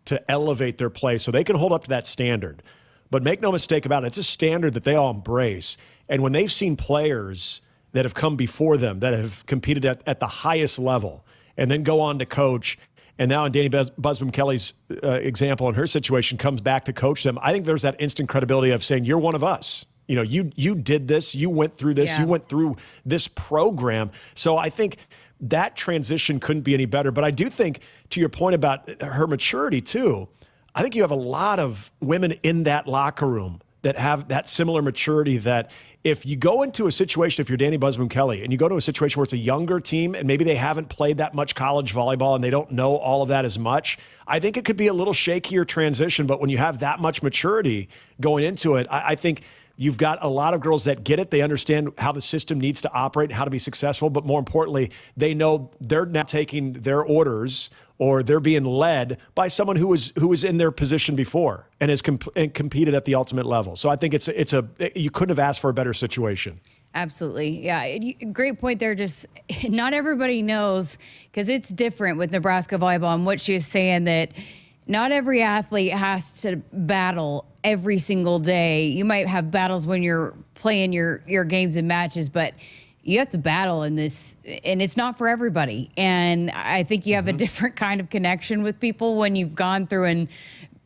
to elevate their play so they can hold up to that standard. But make no mistake about it, it's a standard that they all embrace. And when they've seen players that have come before them, that have competed at the highest level, and then go on to coach, and now in Danny Busman-Kelly's example in her situation, comes back to coach them, I think there's that instant credibility of saying, you're one of us. You know, you did this, you went through this, you went through this program. So I think that transition couldn't be any better. But I do think, to your point about her maturity too, I think you have a lot of women in that locker room that have that similar maturity, that if you go into a situation, if you're Danny Busman-Kelly, and you go to a situation where it's a younger team and maybe they haven't played that much college volleyball and they don't know all of that as much, I think it could be a little shakier transition. But when you have that much maturity going into it, I think you've got a lot of girls that get it. They understand how the system needs to operate and how to be successful. But more importantly, they know they're now taking their orders, or they're being led by someone who was in their position before and has competed at the ultimate level. So I think you couldn't have asked for a better situation. Absolutely. Yeah. Great point there. Just not everybody knows, because it's different with Nebraska volleyball, and what she is saying, that not every athlete has to battle every single day. You might have battles when you're playing your games and matches, but you have to battle in this, and it's not for everybody. And I think you have a different kind of connection with people when you've gone through and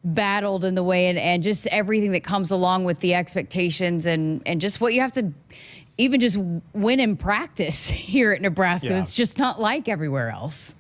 battled in the way, and just everything that comes along with the expectations and just what you have to even just win in practice here at Nebraska. Yeah. It's just not like everywhere else.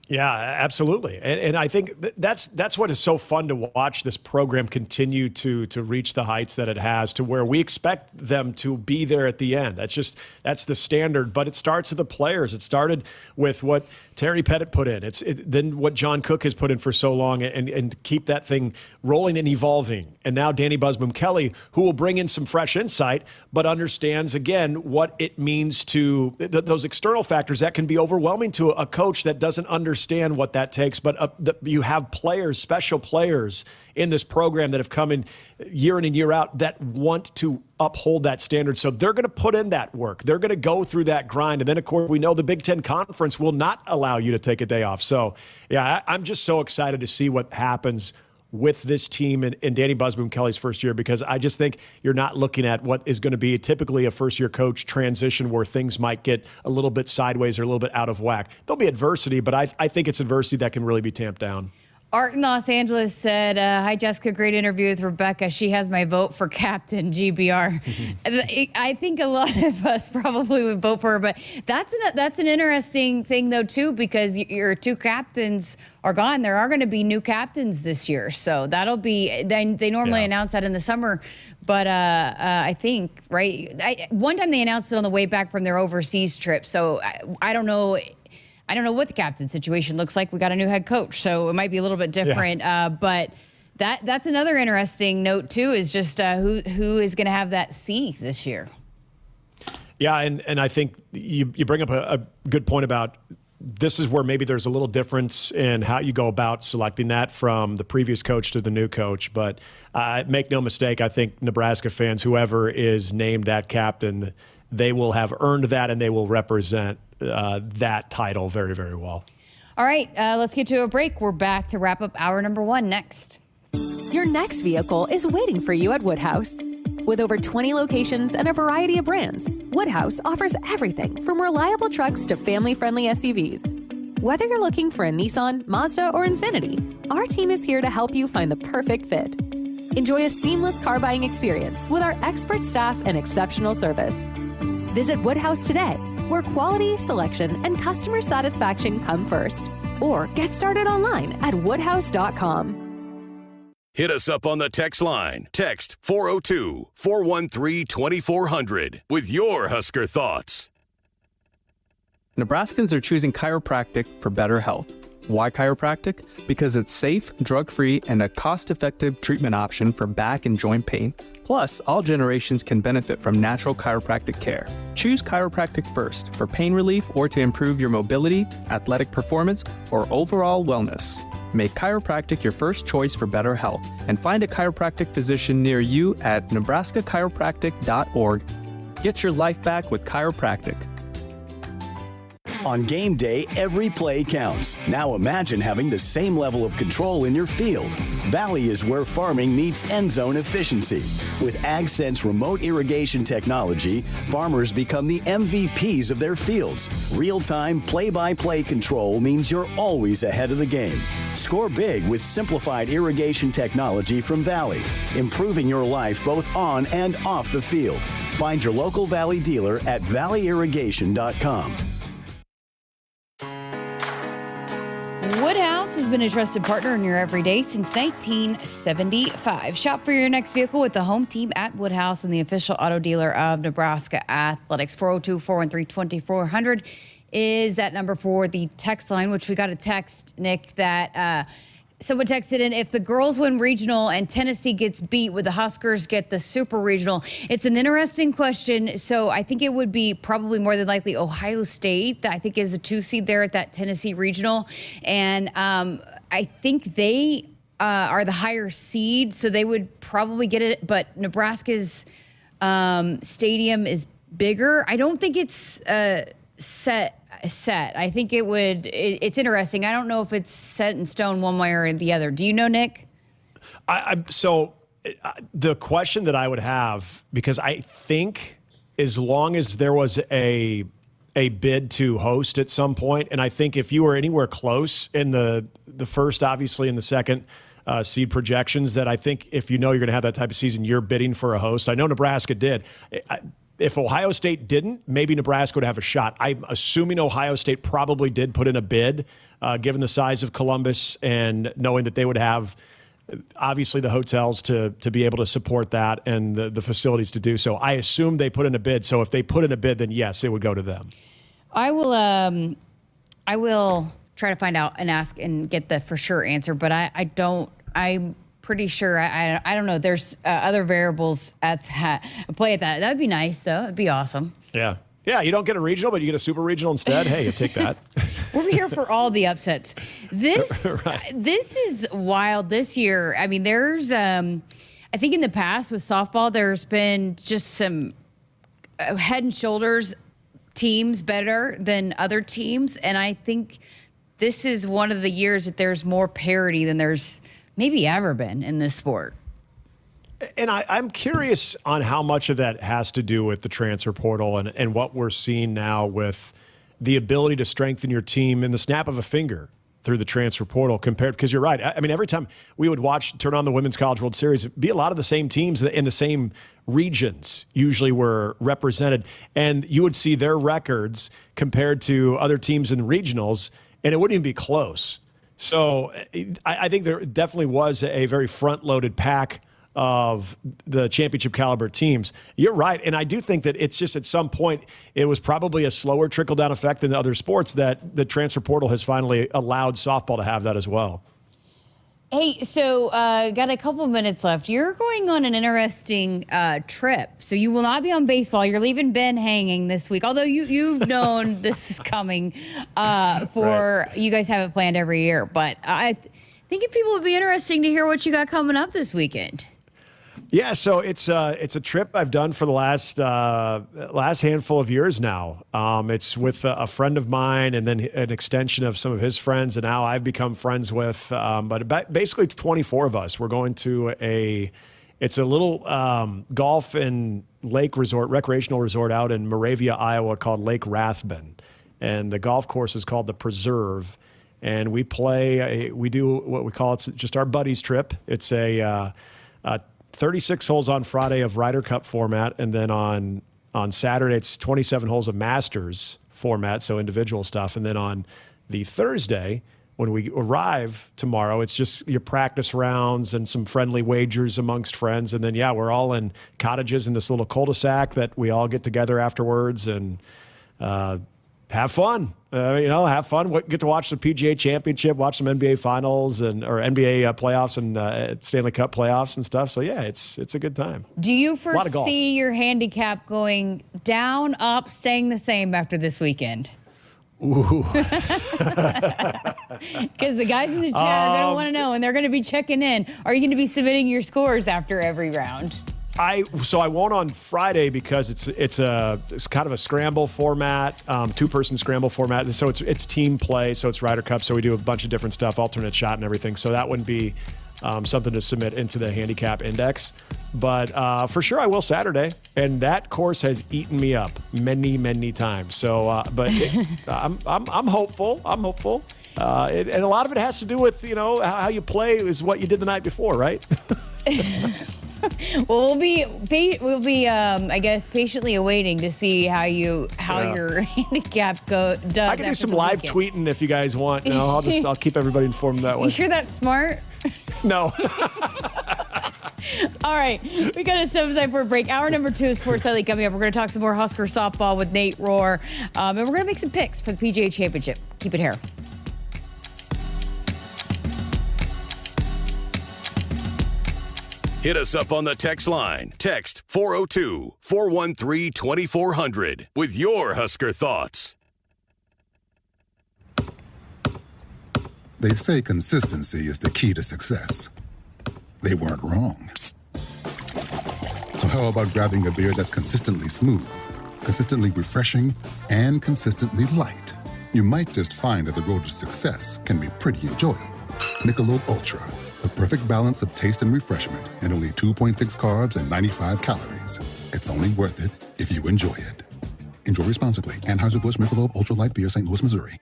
Yeah, absolutely. And I think that's what is so fun to watch this program continue to reach the heights that it has, to where we expect them to be there at the end. That's the standard, but it starts with the players. It started with what Terry Pettit put in. Then what John Cook has put in for so long, and keep that thing rolling and evolving. And now Danny Busboom-Kelly, who will bring in some fresh insight, but understands, again, what it means to those external factors that can be overwhelming to a coach that doesn't understand what that takes. But you have players, special players in this program that have come in and year out that want to uphold that standard. So they're going to put in that work. They're going to go through that grind. And then, of course, we know the Big Ten Conference will not allow you to take a day off. So, yeah, I'm just so excited to see what happens with this team in Danny Busboom-Kelly's first year, because I just think you're not looking at what is going to be typically a first-year coach transition where things might get a little bit sideways or a little bit out of whack. There'll be adversity, but I think it's adversity that can really be tamped down. Art in Los Angeles said, hi, Jessica, great interview with Rebecca. She has my vote for captain, GBR. I think a lot of us probably would vote for her, but that's an interesting thing, though, too, because your two captains are gone. There are going to be new captains this year, so that'll be – they normally announce that in the summer, but I think, right, one time they announced it on the way back from their overseas trip, so I don't know – I don't know what the captain situation looks like. We got a new head coach, so it might be a little bit different. Yeah. But that's another interesting note, too, is just who is going to have that seat this year. Yeah, and I think you bring up a good point about this is where maybe there's a little difference in how you go about selecting that from the previous coach to the new coach. But make no mistake, I think Nebraska fans, whoever is named that captain, they will have earned that and they will represent that title very, very well. All right, let's get to a break. We're back to wrap up hour number 1 next. Your next vehicle is waiting for you at Woodhouse. With over 20 locations and a variety of brands, Woodhouse offers everything from reliable trucks to family-friendly SUVs. Whether you're looking for a Nissan, Mazda, or Infiniti, our team is here to help you find the perfect fit. Enjoy a seamless car buying experience with our expert staff and exceptional service. Visit Woodhouse today, where quality, selection, and customer satisfaction come first. Or get started online at woodhouse.com. Hit us up on the text line. Text 402-413-2400 with your Husker thoughts. Nebraskans are choosing chiropractic for better health. Why chiropractic? Because it's safe, drug-free, and a cost-effective treatment option for back and joint pain. Plus, all generations can benefit from natural chiropractic care. Choose chiropractic first for pain relief or to improve your mobility, athletic performance, or overall wellness. Make chiropractic your first choice for better health and find a chiropractic physician near you at nebraska-chiropractic.org. Get your life back with chiropractic. On game day, every play counts. Now imagine having the same level of control in your field. Valley is where farming meets end zone efficiency. With AgSense remote irrigation technology, farmers become the MVPs of their fields. Real-time, play-by-play control means you're always ahead of the game. Score big with simplified irrigation technology from Valley, improving your life both on and off the field. Find your local Valley dealer at valleyirrigation.com. Woodhouse has been a trusted partner in your everyday since 1975. Shop for your next vehicle with the home team at Woodhouse and the official auto dealer of Nebraska Athletics. 402-413-2400 is that number for the text line, which we got a text, Nick, that someone texted in, if the girls win regional and Tennessee gets beat, would the Huskers get the super regional? It's an interesting question. So I think it would be probably more than likely Ohio State, that I think is the 2 seed there at that Tennessee regional. And I think they are the higher seed, so they would probably get it. But Nebraska's stadium is bigger. I don't think it's set. I think it would. It's interesting. I don't know if it's set in stone one way or the other. Do you know, Nick? So the question that I would have, because I think as long as there was a bid to host at some point, and I think if you were anywhere close in the first, obviously in the second seed projections, that I think if you know you're going to have that type of season, you're bidding for a host. I know Nebraska did. if Ohio State didn't, maybe Nebraska would have a shot. I'm assuming Ohio State probably did put in a bid, given the size of Columbus and knowing that they would have obviously the hotels to be able to support that and the facilities to do so. I assume they put in a bid. So if they put in a bid, then yes, it would go to them. I will try to find out and ask and get the for sure answer, but I'm pretty sure. I don't know. There's other variables at that play at that. That'd be nice though. It'd be awesome. Yeah. Yeah, you don't get a regional, but you get a super regional instead. Hey, you take that. We're here for all the upsets. This is wild this year. I mean, there's I think in the past with softball, there's been just some head and shoulders teams better than other teams, and I think this is one of the years that there's more parity than there's maybe ever been in this sport. And I'm curious on how much of that has to do with the transfer portal and what we're seeing now with the ability to strengthen your team in the snap of a finger through the transfer portal compared, because you're right. I mean, every time we would turn on the Women's College World Series, it'd be a lot of the same teams in the same regions usually were represented. And you would see their records compared to other teams in the regionals, and it wouldn't even be close. So I think there definitely was a very front-loaded pack of the championship caliber teams. You're right. And I do think that it's just at some point, it was probably a slower trickle-down effect than other sports that the transfer portal has finally allowed softball to have that as well. Hey, so got a couple minutes left. You're going on an interesting trip. So you will not be on baseball. You're leaving Ben hanging this week, although you've known this is coming right. You guys have it planned every year. But I think people would be interesting to hear what you got coming up this weekend. Yeah, so it's a trip I've done for the last handful of years now. It's with a friend of mine and then an extension of some of his friends, and now I've become friends with. But basically, it's 24 of us. We're going to it's a little golf and lake resort, recreational resort out in Moravia, Iowa, called Lake Rathbun, and the golf course is called the Preserve. And we do what we call it's just our buddies trip. It's a 36 holes on Friday of Ryder Cup format, and then on Saturday it's 27 holes of Masters format, so individual stuff. And then on the Thursday, when we arrive tomorrow, it's just your practice rounds and some friendly wagers amongst friends. And then, yeah, we're all in cottages in this little cul-de-sac that we all get together afterwards and have fun. Have fun. Get to watch the PGA Championship, watch some NBA finals or NBA playoffs and Stanley Cup playoffs and stuff. So yeah, it's a good time. Do you foresee your handicap going down, up, staying the same after this weekend? Ooh. Because the guys in the chat are going to want to know, and they're going to be checking in. Are you going to be submitting your scores after every round? I won't on Friday because it's kind of a scramble format, 2-person scramble format. So it's team play. So it's Ryder Cup. So we do a bunch of different stuff, alternate shot and everything. So that wouldn't be something to submit into the handicap index. But for sure I will Saturday. And that course has eaten me up many, many times. So, I'm hopeful. I'm hopeful. And a lot of it has to do with, how you play is what you did the night before, right? Well, we'll be I guess patiently awaiting to see how your handicap does. I can do some live tweeting if you guys want. I'll keep everybody informed that way. You sure that's smart? No. All right, we got to step aside for a break. Hour number 2 of Sports Nightly coming up. We're going to talk some more Husker softball with Nate Roer, and we're going to make some picks for the PGA Championship. Keep it here. Hit us up on the text line. Text 402-413-2400 with your Husker thoughts. They say consistency is the key to success. They weren't wrong. So how about grabbing a beer that's consistently smooth, consistently refreshing, and consistently light? You might just find that the road to success can be pretty enjoyable. Michelob Ultra. The perfect balance of taste and refreshment, and only 2.6 carbs and 95 calories. It's only worth it if you enjoy it. Enjoy responsibly. Anheuser-Busch Michelob Ultra Light Beer, St. Louis, Missouri.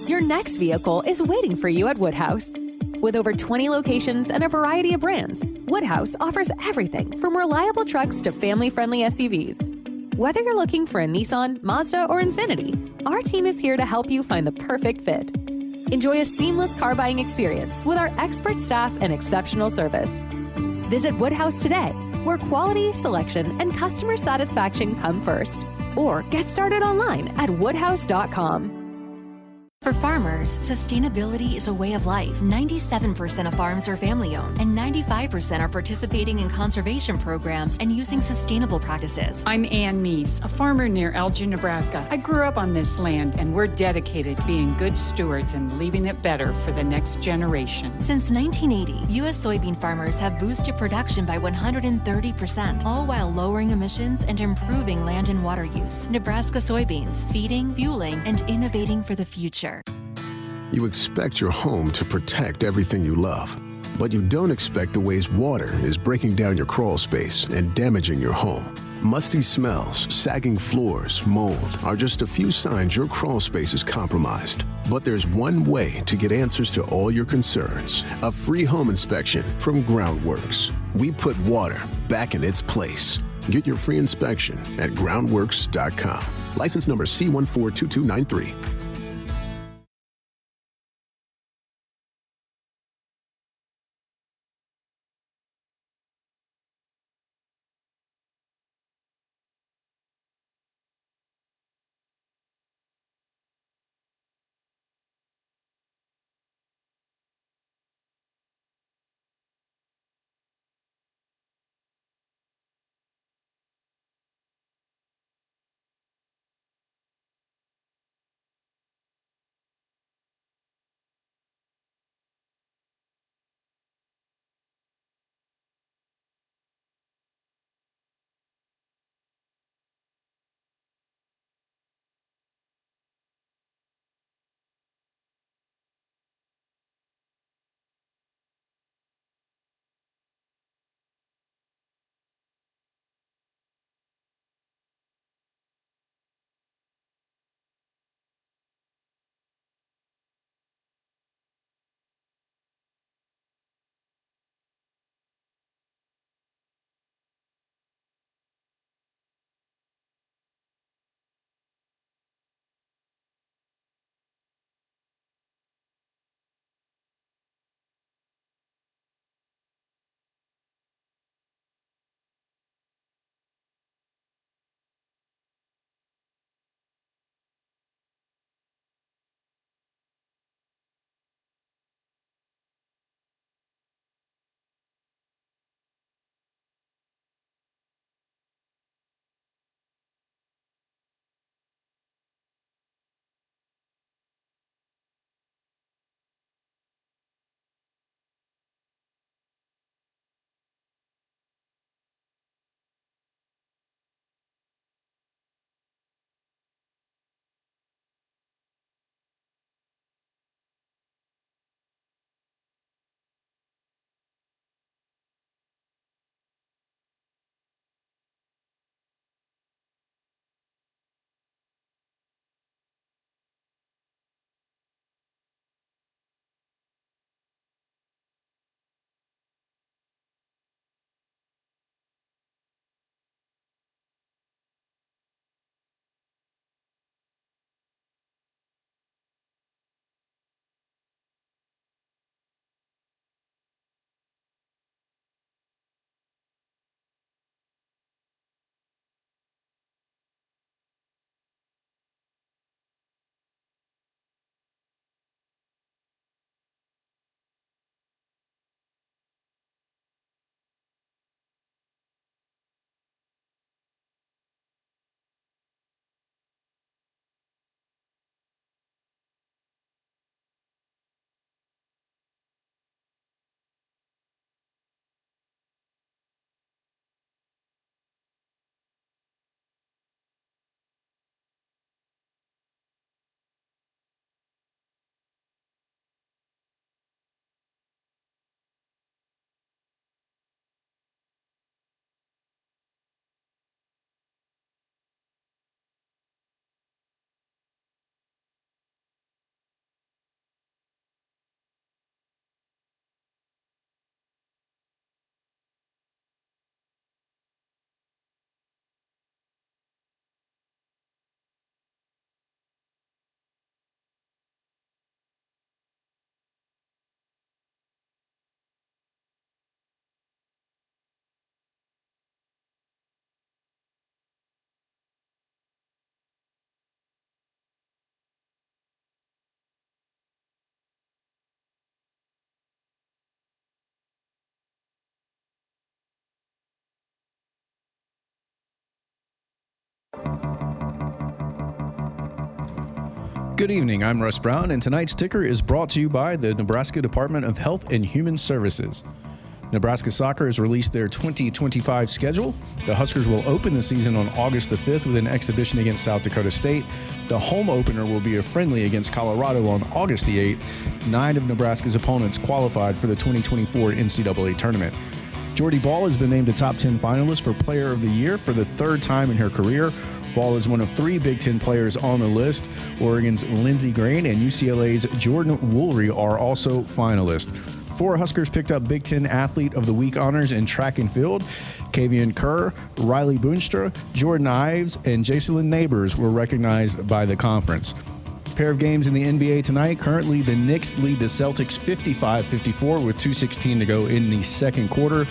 Your next vehicle is waiting for you at Woodhouse. With over 20 locations and a variety of brands, Woodhouse offers everything from reliable trucks to family-friendly SUVs. Whether you're looking for a Nissan, Mazda, or Infiniti, our team is here to help you find the perfect fit. Enjoy a seamless car buying experience with our expert staff and exceptional service. Visit Woodhouse today, where quality, selection, and customer satisfaction come first. Or get started online at woodhouse.com. For farmers, sustainability is a way of life. 97% of farms are family-owned, and 95% are participating in conservation programs and using sustainable practices. I'm Ann Meese, a farmer near Elgin, Nebraska. I grew up on this land, and we're dedicated to being good stewards and leaving it better for the next generation. Since 1980, U.S. soybean farmers have boosted production by 130%, all while lowering emissions and improving land and water use. Nebraska soybeans, feeding, fueling, and innovating for the future. You expect your home to protect everything you love, but you don't expect the ways water is breaking down your crawl space and damaging your home. Musty smells, sagging floors, mold are just a few signs your crawl space is compromised. But there's one way to get answers to all your concerns: a free home inspection from Groundworks. We put water back in its place. Get your free inspection at groundworks.com. License number C142293. Good evening, I'm Russ Brown, and tonight's ticker is brought to you by the Nebraska Department of Health and Human Services. Nebraska Soccer has released their 2025 schedule. The Huskers will open the season on August the 5th with an exhibition against South Dakota State. The home opener will be a friendly against Colorado on August the 8th. 9 of Nebraska's opponents qualified for the 2024 NCAA tournament. Jordy Ball has been named the top 10 finalist for Player of the Year for the third time in her career. Ball is one of 3 Big Ten players on the list. Oregon's Lindsey Green and UCLA's Jordan Woolry are also finalists. 4 Huskers picked up Big Ten Athlete of the Week honors in track and field. Kavian Kerr, Riley Boonstra, Jordan Ives, and Jacelyn Neighbors were recognized by the conference. Pair of games in the NBA tonight. Currently, the Knicks lead the Celtics 55-54 with 2:16 to go in the second quarter.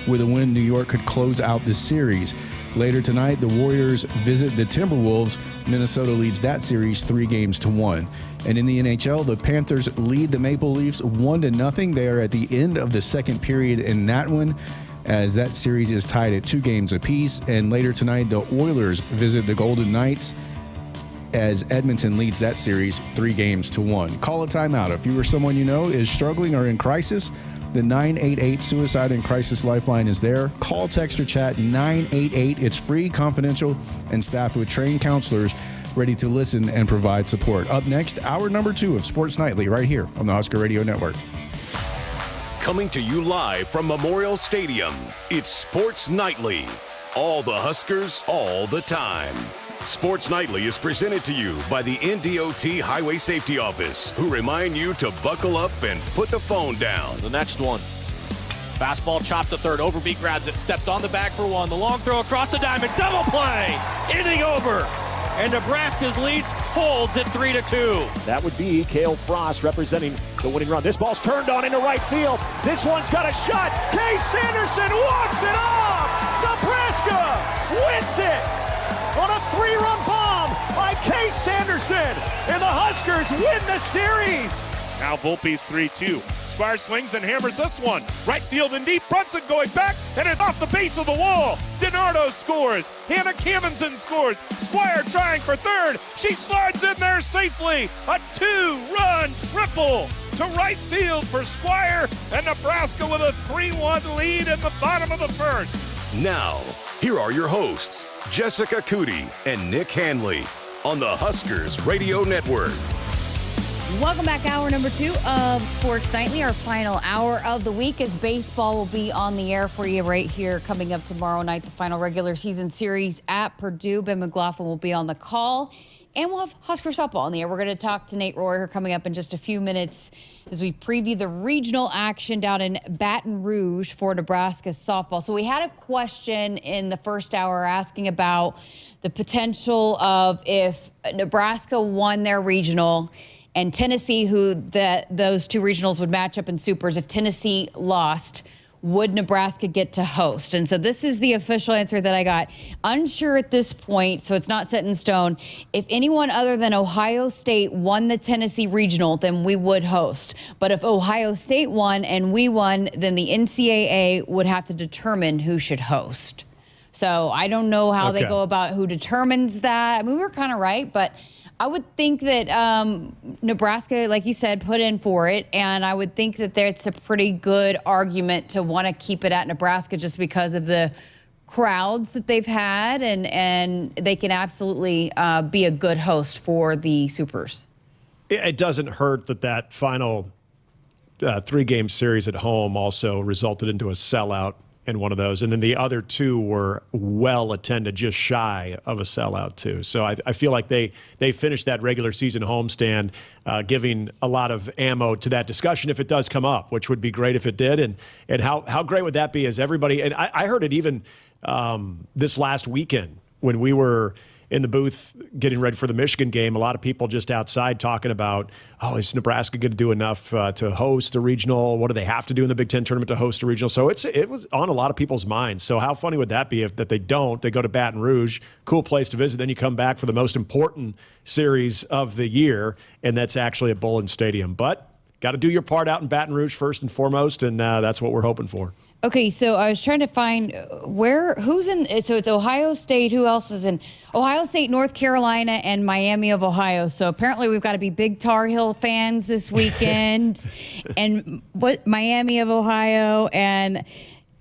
With a win, New York could close out the series. Later tonight, the Warriors visit the Timberwolves. Minnesota leads that series 3-1. And in the NHL, the Panthers lead the Maple Leafs 1-0. They are at the end of the second period in that one, as that series is tied at 2 games apiece. And later tonight, the Oilers visit the Golden Knights, as Edmonton leads that series 3-1. Call a timeout if you or someone you know is struggling or in crisis. The 988 Suicide and Crisis Lifeline is there. Call, text, or chat 988. It's free, confidential, and staffed with trained counselors ready to listen and provide support. Up next, hour number 2 of Sports Nightly right here on the Husker Radio Network. Coming to you live from Memorial Stadium, it's Sports Nightly. All the Huskers, all the time. Sports Nightly is presented to you by the NDOT Highway Safety Office, who remind you to buckle up and put the phone down. The next one. Fastball chopped to third. Overbeat grabs it. Steps on the back for one. The long throw across the diamond. Double play. Inning over. And Nebraska's lead holds at 3-2. That would be Cale Frost representing the winning run. This ball's turned on into right field. This one's got a shot. Case Sanderson walks it off. Nebraska wins it on a 3-run bomb by Case Sanderson, and the Huskers win the series. Now Volpe's 3-2. Squire swings and hammers this one. Right field and deep. Brunson going back, and it's off the base of the wall. DiNardo scores. Hannah Camenson scores. Squire trying for third. She slides in there safely. A 2-run triple to right field for Squire, and Nebraska with a 3-1 lead in the bottom of the first. Now, here are your hosts, Jessica Coody and Nick Hanley, on the Huskers Radio Network. Welcome back, hour number 2 of Sports Nightly. Our final hour of the week, as baseball will be on the air for you right here coming up tomorrow night, the final regular season series at Purdue. Ben McLaughlin will be on the call, and we'll have Husker softball on the air. We're going to talk to Nate Roer coming up in just a few minutes as we preview the regional action down in Baton Rouge for Nebraska softball. So we had a question in the first hour asking about the potential of if Nebraska won their regional and Tennessee, those 2 regionals would match up in supers. If Tennessee lost, would Nebraska get to host? And so this is the official answer that I got. Unsure at this point, so it's not set in stone. If anyone other than Ohio State won the Tennessee regional, then we would host. But if Ohio State won and we won, then the NCAA would have to determine who should host. So I don't know how they go about who determines that. I mean, we were kind of right, but I would think that Nebraska, like you said, put in for it, and I would think that it's a pretty good argument to want to keep it at Nebraska just because of the crowds that they've had, and they can absolutely be a good host for the Supers. It doesn't hurt that final 3-game series at home also resulted into a sellout in one of those. And then the other 2 were well attended, just shy of a sellout too. So I feel like they finished that regular season homestand, giving a lot of ammo to that discussion if it does come up, which would be great if it did. And how great would that be as everybody, and I heard it even this last weekend when we were in the booth getting ready for the Michigan game, a lot of people just outside talking about, is Nebraska going to do enough to host a regional? What do they have to do in the Big Ten tournament to host a regional? So it was on a lot of people's minds. So how funny would that be if that they don't? They go to Baton Rouge, cool place to visit. Then you come back for the most important series of the year, and that's actually at Bullen Stadium. But got to do your part out in Baton Rouge first and foremost, and that's what we're hoping for. Okay, so I was trying to find who's in. So it's Ohio State. Who else is in? Ohio State, North Carolina, and Miami of Ohio. So apparently we've got to be big Tar Heel fans this weekend. And Miami of Ohio. And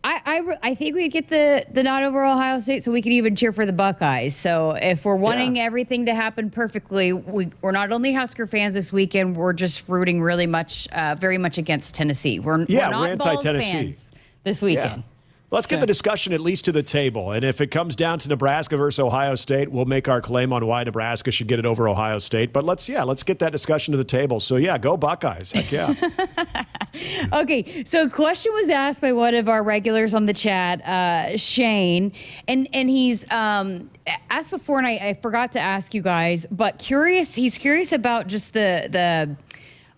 I think we'd get the nod over Ohio State so we could even cheer for the Buckeyes. So if we're wanting everything to happen perfectly, we're not only Husker fans this weekend, we're just rooting very much against Tennessee. We're not anti-Tennessee fans this weekend. Let's get the discussion at least to the table. And if it comes down to Nebraska versus Ohio State, we'll make our claim on why Nebraska should get it over Ohio State. But let's get that discussion to the table. So, go Buckeyes. Heck yeah. Okay, so a question was asked by one of our regulars on the chat, Shane, and he's asked before, and I forgot to ask you guys, but he's curious about just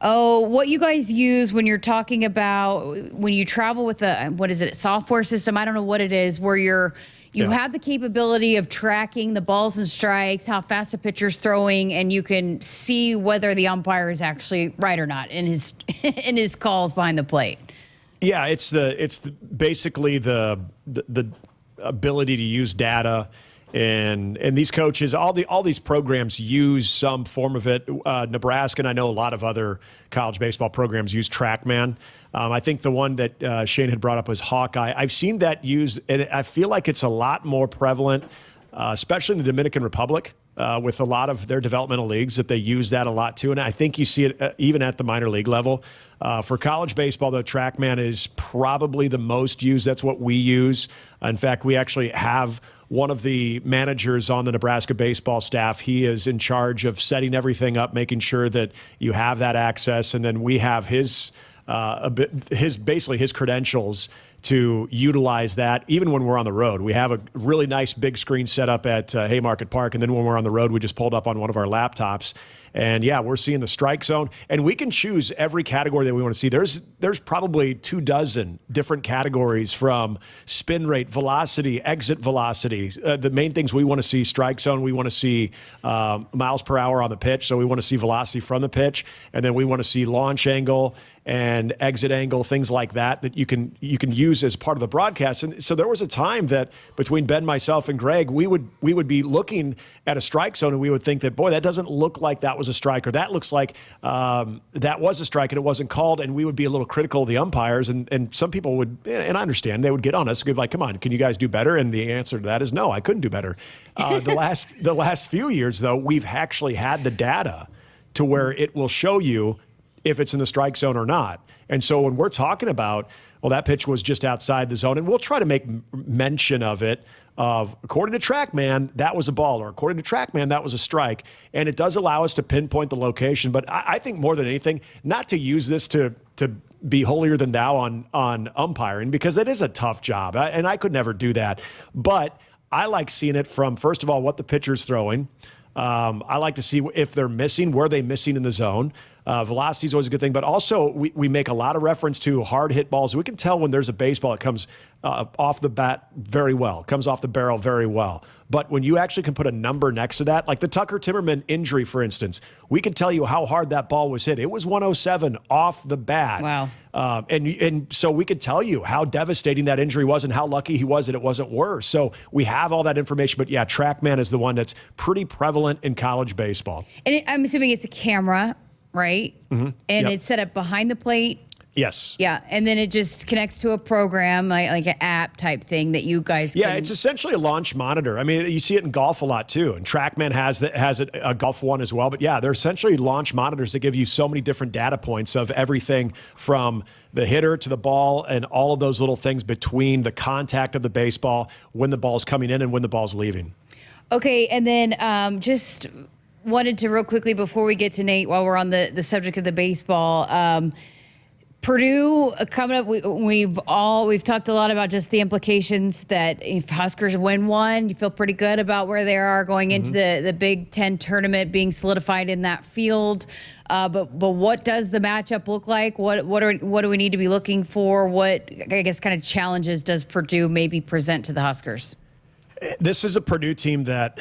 what you guys use when you're talking about when you travel with a software system? I don't know what it is, where you have the capability of tracking the balls and strikes, how fast a pitcher's throwing, and you can see whether the umpire is actually right or not in his in his calls behind the plate. Yeah, it's basically the ability to use data. And these coaches, all these programs use some form of it. Nebraska, and I know a lot of other college baseball programs use TrackMan. I think the one that Shane had brought up was Hawkeye. I've seen that used, and I feel like it's a lot more prevalent, especially in the Dominican Republic, with a lot of their developmental leagues, that they use that a lot too. And I think you see it even at the minor league level. For college baseball, though, TrackMan is probably the most used. That's what we use. In fact, we actually have one of the managers on the Nebraska baseball staff. He is in charge of setting everything up, making sure that you have that access, and then we have his credentials to utilize that even when we're on the road. We have a really nice big screen set up at Haymarket Park, and then when we're on the road, we just pulled up on one of our laptops. And we're seeing the strike zone, and we can choose every category that we want to see. There's probably 24 different categories, from spin rate, velocity, exit velocity. The main things we want to see: strike zone. We want to see miles per hour on the pitch, so we want to see velocity from the pitch, and then we want to see launch angle and exit angle, things like that you can use as part of the broadcast. And so there was a time that between Ben, myself, and Greg, we would be looking at a strike zone, and we would think that, boy, that doesn't look like that was a strike, or that looks like that was a strike and it wasn't called, and we would be a little critical of the umpires. And some people would, and I understand, they would get on us, like, come on, can you guys do better? And the answer to that is no, I couldn't do better. The last few years, though, we've actually had the data to where it will show you if it's in the strike zone or not. And so when we're talking about, well, that pitch was just outside the zone, and we'll try to make mention of it, according to TrackMan, that was a ball, or according to TrackMan, that was a strike. And it does allow us to pinpoint the location. But I think more than anything, not to use this to be holier than thou on umpiring, because it is a tough job, and I could never do that. But I like seeing it from, first of all, what the pitcher's throwing. I like to see if they're missing, where they're missing in the zone. Velocity is always a good thing, but also we make a lot of reference to hard hit balls. We can tell when there's a baseball that comes off the bat very well, comes off the barrel very well. But when you actually can put a number next to that, like the Tucker Timmerman injury, for instance, we can tell you how hard that ball was hit. It was 107 off the bat. Wow. And so we could tell you how devastating that injury was and how lucky he was that it wasn't worse. So we have all that information. But yeah, TrackMan is the one that's pretty prevalent in college baseball. And I'm assuming it's a camera, right? Mm-hmm. And it's set up behind the plate. Yes. Yeah, and then it just connects to a program, like an app type thing that you guys can... Yeah, it's essentially a launch monitor. I mean, you see it in golf a lot too, and TrackMan has a golf one as well. But yeah, they're essentially launch monitors that give you so many different data points of everything from the hitter to the ball and all of those little things between the contact of the baseball, when the ball's coming in and when the ball's leaving. Okay, and then just wanted to real quickly before we get to Nate, while we're on the subject of the baseball, Purdue coming up. We've talked a lot about just the implications that if Huskers win one, you feel pretty good about where they are going into the Big Ten tournament, being solidified in that field. But what does the matchup look like? What do we need to be looking for? What, I guess, kind of challenges does Purdue maybe present to the Huskers? This is a Purdue team that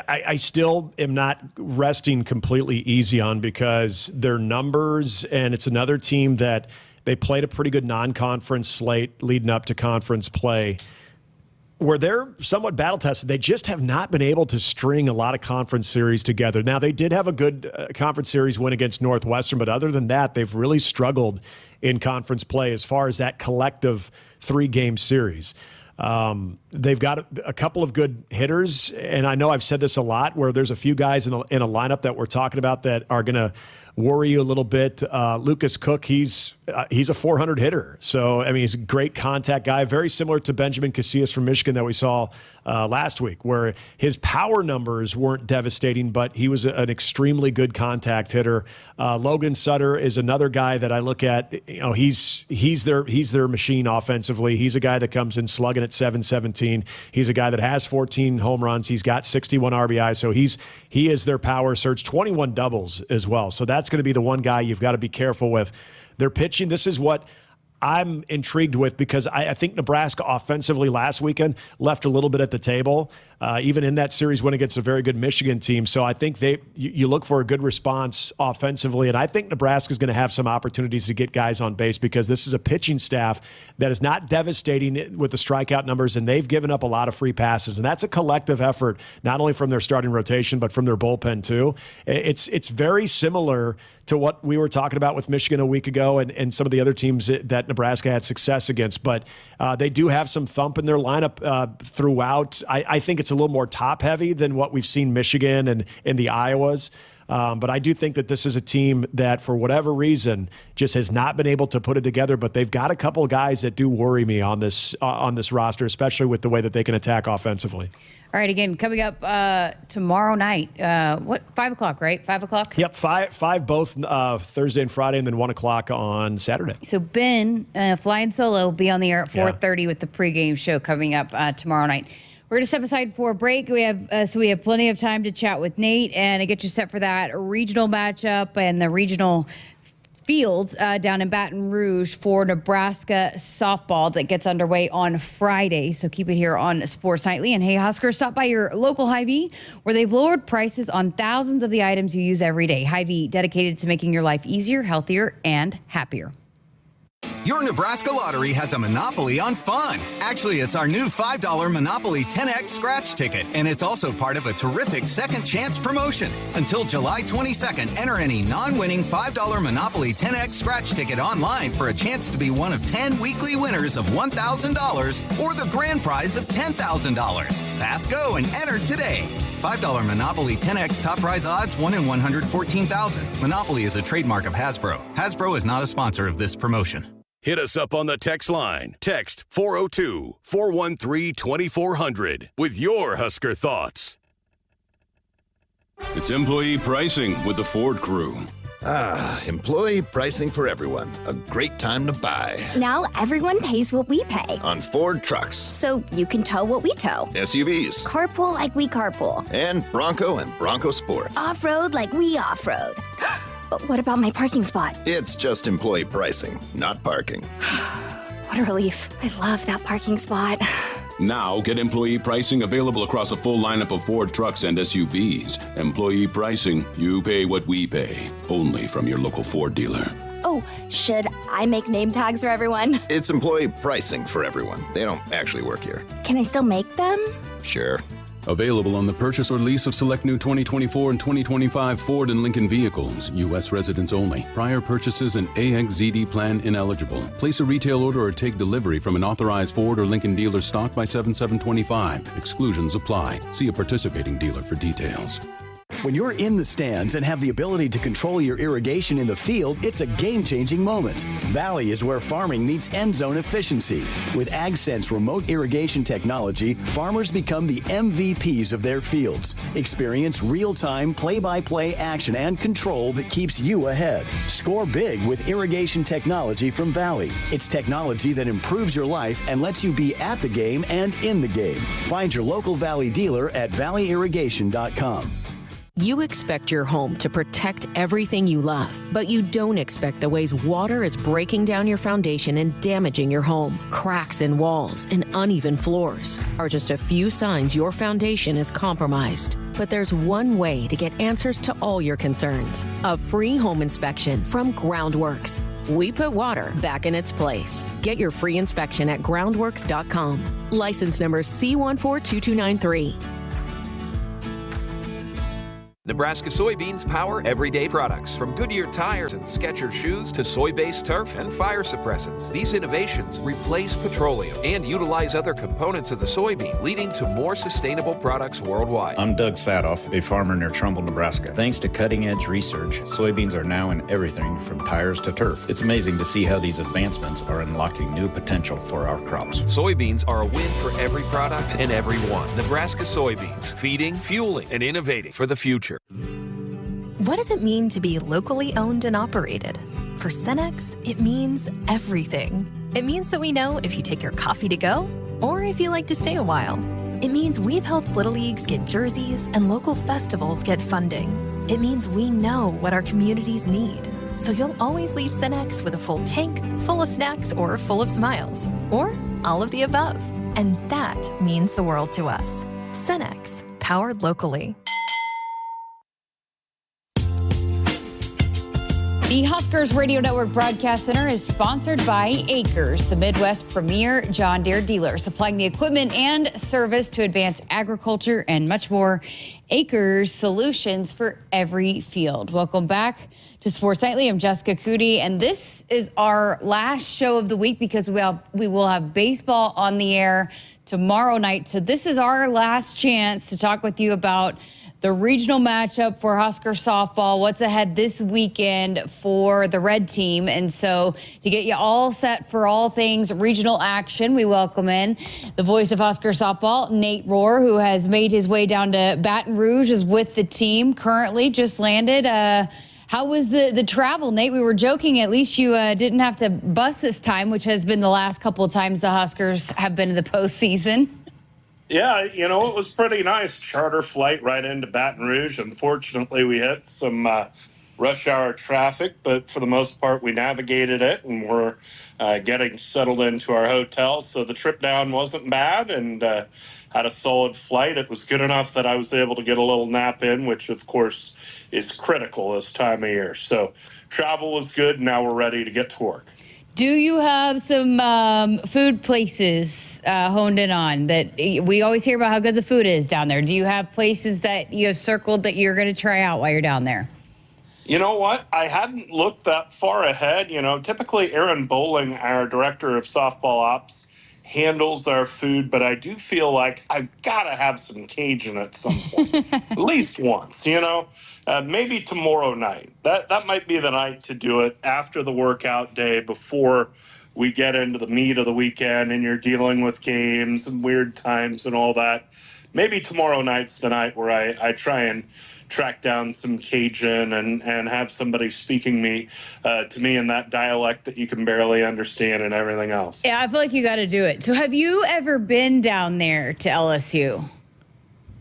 I still am not resting completely easy on, because their numbers, and it's another team that They played a pretty good non-conference slate leading up to conference play, where they're somewhat battle-tested. They just have not been able to string a lot of conference series together. Now, they did have a good conference series win against Northwestern, but other than that, they've really struggled in conference play as far as that collective 3-game series. They've got a couple of good hitters, and I know I've said this a lot, where there's a few guys in a lineup that we're talking about that are going to worry you a little bit. Lucas Cook, he's a 400 hitter. So, I mean, he's a great contact guy, very similar to Benjamin Casillas from Michigan that we saw last week, where his power numbers weren't devastating, but he was an extremely good contact hitter. Logan Sutter is another guy that I look at. You know, he's their machine offensively. He's a guy that comes in slugging at .717. He's a guy that has 14 home runs. He's got 61 RBI. So he is their power surge, 21 doubles as well. So that's going to be the one guy you've got to be careful with. They're pitching. This is what I'm intrigued with, because I think Nebraska offensively last weekend left a little bit at the table, even in that series win against a very good Michigan team. So I think you look for a good response offensively, and I think Nebraska's going to have some opportunities to get guys on base, because this is a pitching staff that is not devastating with the strikeout numbers, and they've given up a lot of free passes, and that's a collective effort, not only from their starting rotation, but from their bullpen too. It's very similar to what we were talking about with Michigan a week ago and some of the other teams that Nebraska had success against. But they do have some thump in their lineup throughout. I think it's a little more top-heavy than what we've seen Michigan and the Iowas. But I do think that this is a team that, for whatever reason, just has not been able to put it together. But they've got a couple of guys that do worry me on this roster, especially with the way that they can attack offensively. All right, again, coming up tomorrow night, 5 o'clock, right? 5 o'clock? Yep, 5 both Thursday and Friday, and then 1 o'clock on Saturday. So Ben, flying solo, will be on the air at 4:30 with the pregame show coming up tomorrow night. We're going to step aside for a break. We have plenty of time to chat with Nate and to get you set for that regional matchup and the regional fields down in Baton Rouge for Nebraska softball that gets underway on Friday. So keep it here on Sports Nightly. And hey, Huskers, stop by your local Hy-Vee, where they've lowered prices on thousands of the items you use every day. Hy-Vee, dedicated to making your life easier, healthier, and happier. Your Nebraska Lottery has a monopoly on fun. Actually, it's our new $5 Monopoly 10X scratch ticket, and it's also part of a terrific second chance promotion. Until July 22nd, enter any non-winning $5 Monopoly 10X scratch ticket online for a chance to be one of 10 weekly winners of $1,000 or the grand prize of $10,000. Pass go and enter today. $5 Monopoly 10X top prize odds 1 in 114,000. Monopoly is a trademark of Hasbro. Hasbro is not a sponsor of this promotion. Hit us up on the text line. Text 402-413-2400 with your Husker thoughts. It's employee pricing with the Ford crew. Employee pricing for everyone. A great time to buy. Now everyone pays what we pay. On Ford trucks. So you can tow what we tow. SUVs. Carpool like we carpool. And Bronco Sport. Off-road like we off-road. But what about my parking spot? It's just employee pricing, not parking. What a relief. I love that parking spot. Now get employee pricing available across a full lineup of Ford trucks and SUVs. Employee pricing, you pay what we pay. Only from your local Ford dealer. Oh, should I make name tags for everyone? It's employee pricing for everyone. They don't actually work here. Can I still make them? Sure. Available on the purchase or lease of select new 2024 and 2025 Ford and Lincoln vehicles. U.S. residents only. Prior purchases and AXZD plan ineligible. Place a retail order or take delivery from an authorized Ford or Lincoln dealer stock by 7/7/25. Exclusions apply. See a participating dealer for details. When you're in the stands and have the ability to control your irrigation in the field, it's a game-changing moment. Valley is where farming meets end zone efficiency. With AgSense remote irrigation technology, farmers become the MVPs of their fields. Experience real-time, play-by-play action and control that keeps you ahead. Score big with irrigation technology from Valley. It's technology that improves your life and lets you be at the game and in the game. Find your local Valley dealer at valleyirrigation.com. You expect your home to protect everything you love, but you don't expect the ways water is breaking down your foundation and damaging your home. Cracks in walls and uneven floors are just a few signs your foundation is compromised. But there's one way to get answers to all your concerns: a free home inspection from Groundworks. We put water back in its place. Get your free inspection at groundworks.com. License number C142293. Nebraska soybeans power everyday products, from Goodyear tires and Skechers shoes to soy-based turf and fire suppressants. These innovations replace petroleum and utilize other components of the soybean, leading to more sustainable products worldwide. I'm Doug Sadoff, a farmer near Trumbull, Nebraska. Thanks to cutting-edge research, soybeans are now in everything from tires to turf. It's amazing to see how these advancements are unlocking new potential for our crops. Soybeans are a win for every product and everyone. Nebraska soybeans, feeding, fueling, and innovating for the future. What does it mean to be locally owned and operated? For Cenex, it means everything. It means that we know if you take your coffee to go or if you like to stay a while. It means we've helped Little Leagues get jerseys and local festivals get funding. It means we know what our communities need. So you'll always leave Cenex with a full tank, full of snacks, or full of smiles. Or all of the above. And that means the world to us. Cenex, powered locally. The Huskers Radio Network Broadcast Center is sponsored by Akrs, the Midwest premier John Deere dealer, supplying the equipment and service to advance agriculture and much more. Akrs, solutions for every field. Welcome back to Sports Nightly. I'm Jessica Coody, and this is our last show of the week because we will have baseball on the air tomorrow night. So this is our last chance to talk with you about the regional matchup for Husker softball, what's ahead this weekend for the red team. And so to get you all set for all things regional action, we welcome in the voice of Husker softball, Nate Roer, who has made his way down to Baton Rouge, is with the team currently, just landed. How was the travel, Nate? We were joking, at least you didn't have to bus this time, which has been the last couple of times the Huskers have been in the postseason. Yeah, it was pretty nice. Charter flight right into Baton Rouge. Unfortunately, we hit some rush hour traffic, but for the most part, we navigated it, and we're getting settled into our hotel. So the trip down wasn't bad, and had a solid flight. It was good enough that I was able to get a little nap in, which, of course, is critical this time of year. So travel was good. Now we're ready to get to work. Do you have some food places honed in on that we always hear about how good the food is down there? Do you have places that you have circled that you're going to try out while you're down there? You know what? I hadn't looked that far ahead. Typically Aaron Bowling, our director of softball ops, handles our food, but I do feel like I've got to have some Cajun at some point, at least once, maybe tomorrow night. That might be the night to do it after the workout day before we get into the meat of the weekend and you're dealing with games and weird times and all that. Maybe tomorrow night's the night where I try and track down some Cajun and have somebody speaking to me in that dialect that you can barely understand and everything else. Yeah, I feel like you got to do it. So have you ever been down there to LSU?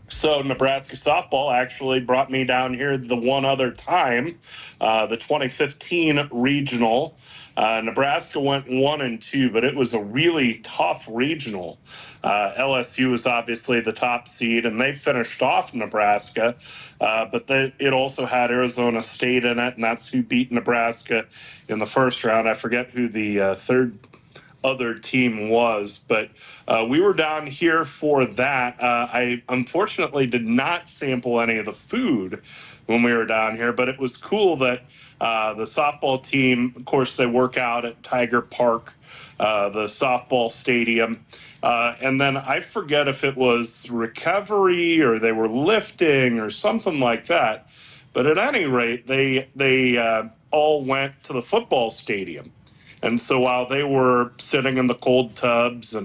So Nebraska softball actually brought me down here the one other time, the 2015 regional. Nebraska went 1-2, but it was a really tough regional. LSU was obviously the top seed, and they finished off Nebraska, but it also had Arizona State in it, and that's who beat Nebraska in the first round. I forget who the third other team was, but we were down here for that. I unfortunately did not sample any of the food when we were down here, but it was cool that the softball team, of course, they work out at Tiger Park, the softball stadium, and then I forget if it was recovery or they were lifting or something like that, but at any rate, they all went to the football stadium. And so while they were sitting in the cold tubs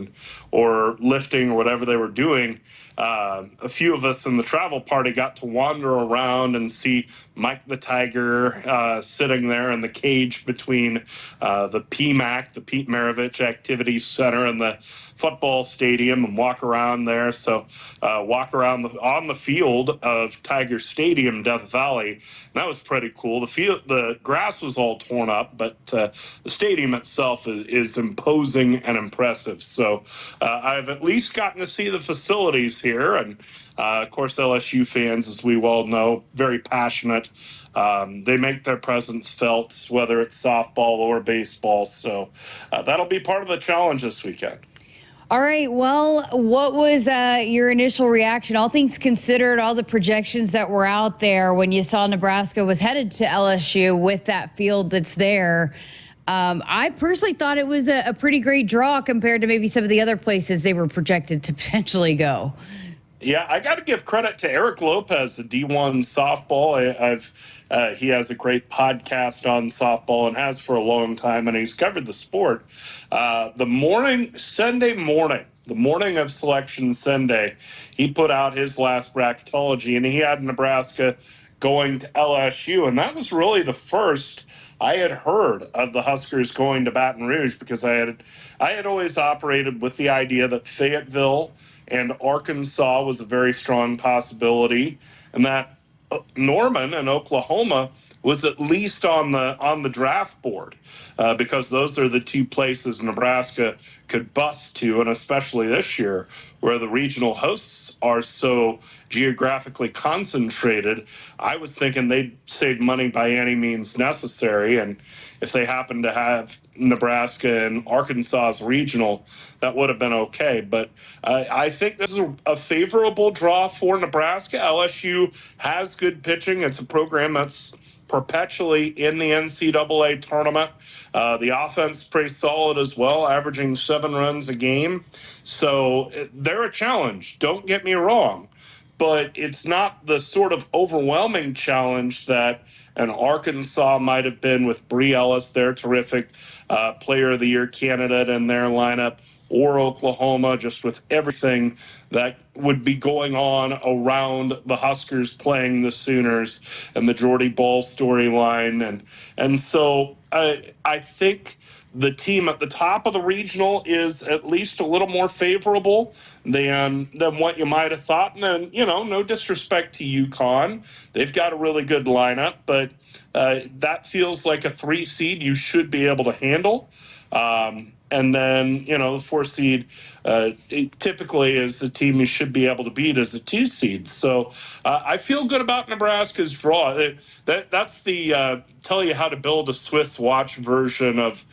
or lifting or whatever they were doing, a few of us in the travel party got to wander around and see Mike the Tiger sitting there in the cage between the PMAC, the Pete Maravich Activity Center, and the football stadium and walk around there. So walk around on the field of Tiger Stadium, Death Valley. And that was pretty cool. The grass was all torn up, but the stadium itself is imposing and impressive. So I've at least gotten to see the facilities here. And, of course, LSU fans, as we well know, very passionate. They make their presence felt, whether it's softball or baseball. So that'll be part of the challenge this weekend. All right. Well, what was your initial reaction? All things considered, all the projections that were out there when you saw Nebraska was headed to LSU with that field that's there. I personally thought it was a pretty great draw compared to maybe some of the other places they were projected to potentially go. Yeah, I got to give credit to Eric Lopez, the D1 softball. He has a great podcast on softball and has for a long time, and he's covered the sport. Sunday morning, the morning of Selection Sunday, he put out his last bracketology, and he had Nebraska going to LSU, and that was really the first I had heard of the Huskers going to Baton Rouge, because I had always operated with the idea that Fayetteville and Arkansas was a very strong possibility, and that Norman and Oklahoma was at least on the draft board, because those are the two places Nebraska could bust to, and especially this year where the regional hosts are so geographically concentrated. I was thinking they'd save money by any means necessary, and if they happened to have Nebraska and Arkansas's regional, that would have been okay. But I think this is a favorable draw for Nebraska. LSU has good pitching. It's a program that's perpetually in the NCAA tournament. The offense is pretty solid as well, averaging 7 runs a game. So they're a challenge, don't get me wrong, but it's not the sort of overwhelming challenge that an Arkansas might have been with Bree Ellis, their terrific Player of the Year candidate in their lineup, or Oklahoma, just with everything that would be going on around the Huskers playing the Sooners and the Jordy Ball storyline. And so I think the team at the top of the regional is at least a little more favorable than what you might have thought. And then, no disrespect to UConn. They've got a really good lineup, but that feels like a 3 seed you should be able to handle. And then, the 4 seed typically is the team you should be able to beat as a 2 seed. So I feel good about Nebraska's draw. That's the tell you how to build a Swiss watch version of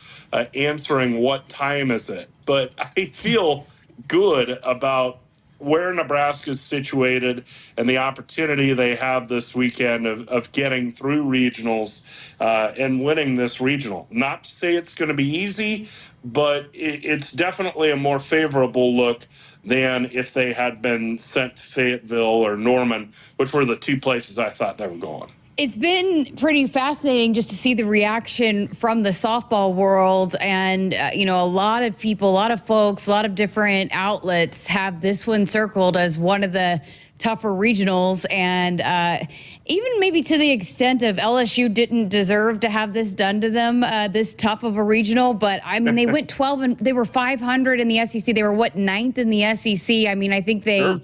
answering what time is it. But I feel good about where Nebraska's situated and the opportunity they have this weekend of getting through regionals and winning this regional. Not to say it's going to be easy, but it's definitely a more favorable look than if they had been sent to Fayetteville or Norman, which were the 2 places I thought they were going. It's been pretty fascinating just to see the reaction from the softball world. And, a lot of people, a lot of folks, a lot of different outlets have this one circled as one of the tougher regionals. And even maybe to the extent of LSU didn't deserve to have this done to them, this tough of a regional. But, they went 12 and they were 500 in the SEC. They were, 9th in the SEC? I think they... Sure.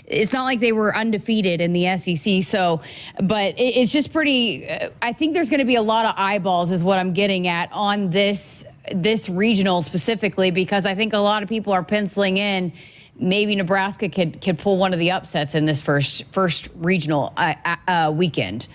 It's not like they were undefeated in the SEC. So, but it's just pretty, I think there's going to be a lot of eyeballs is what I'm getting at on this regional specifically, because I think a lot of people are penciling in maybe Nebraska could pull one of the upsets in this first regional weekend.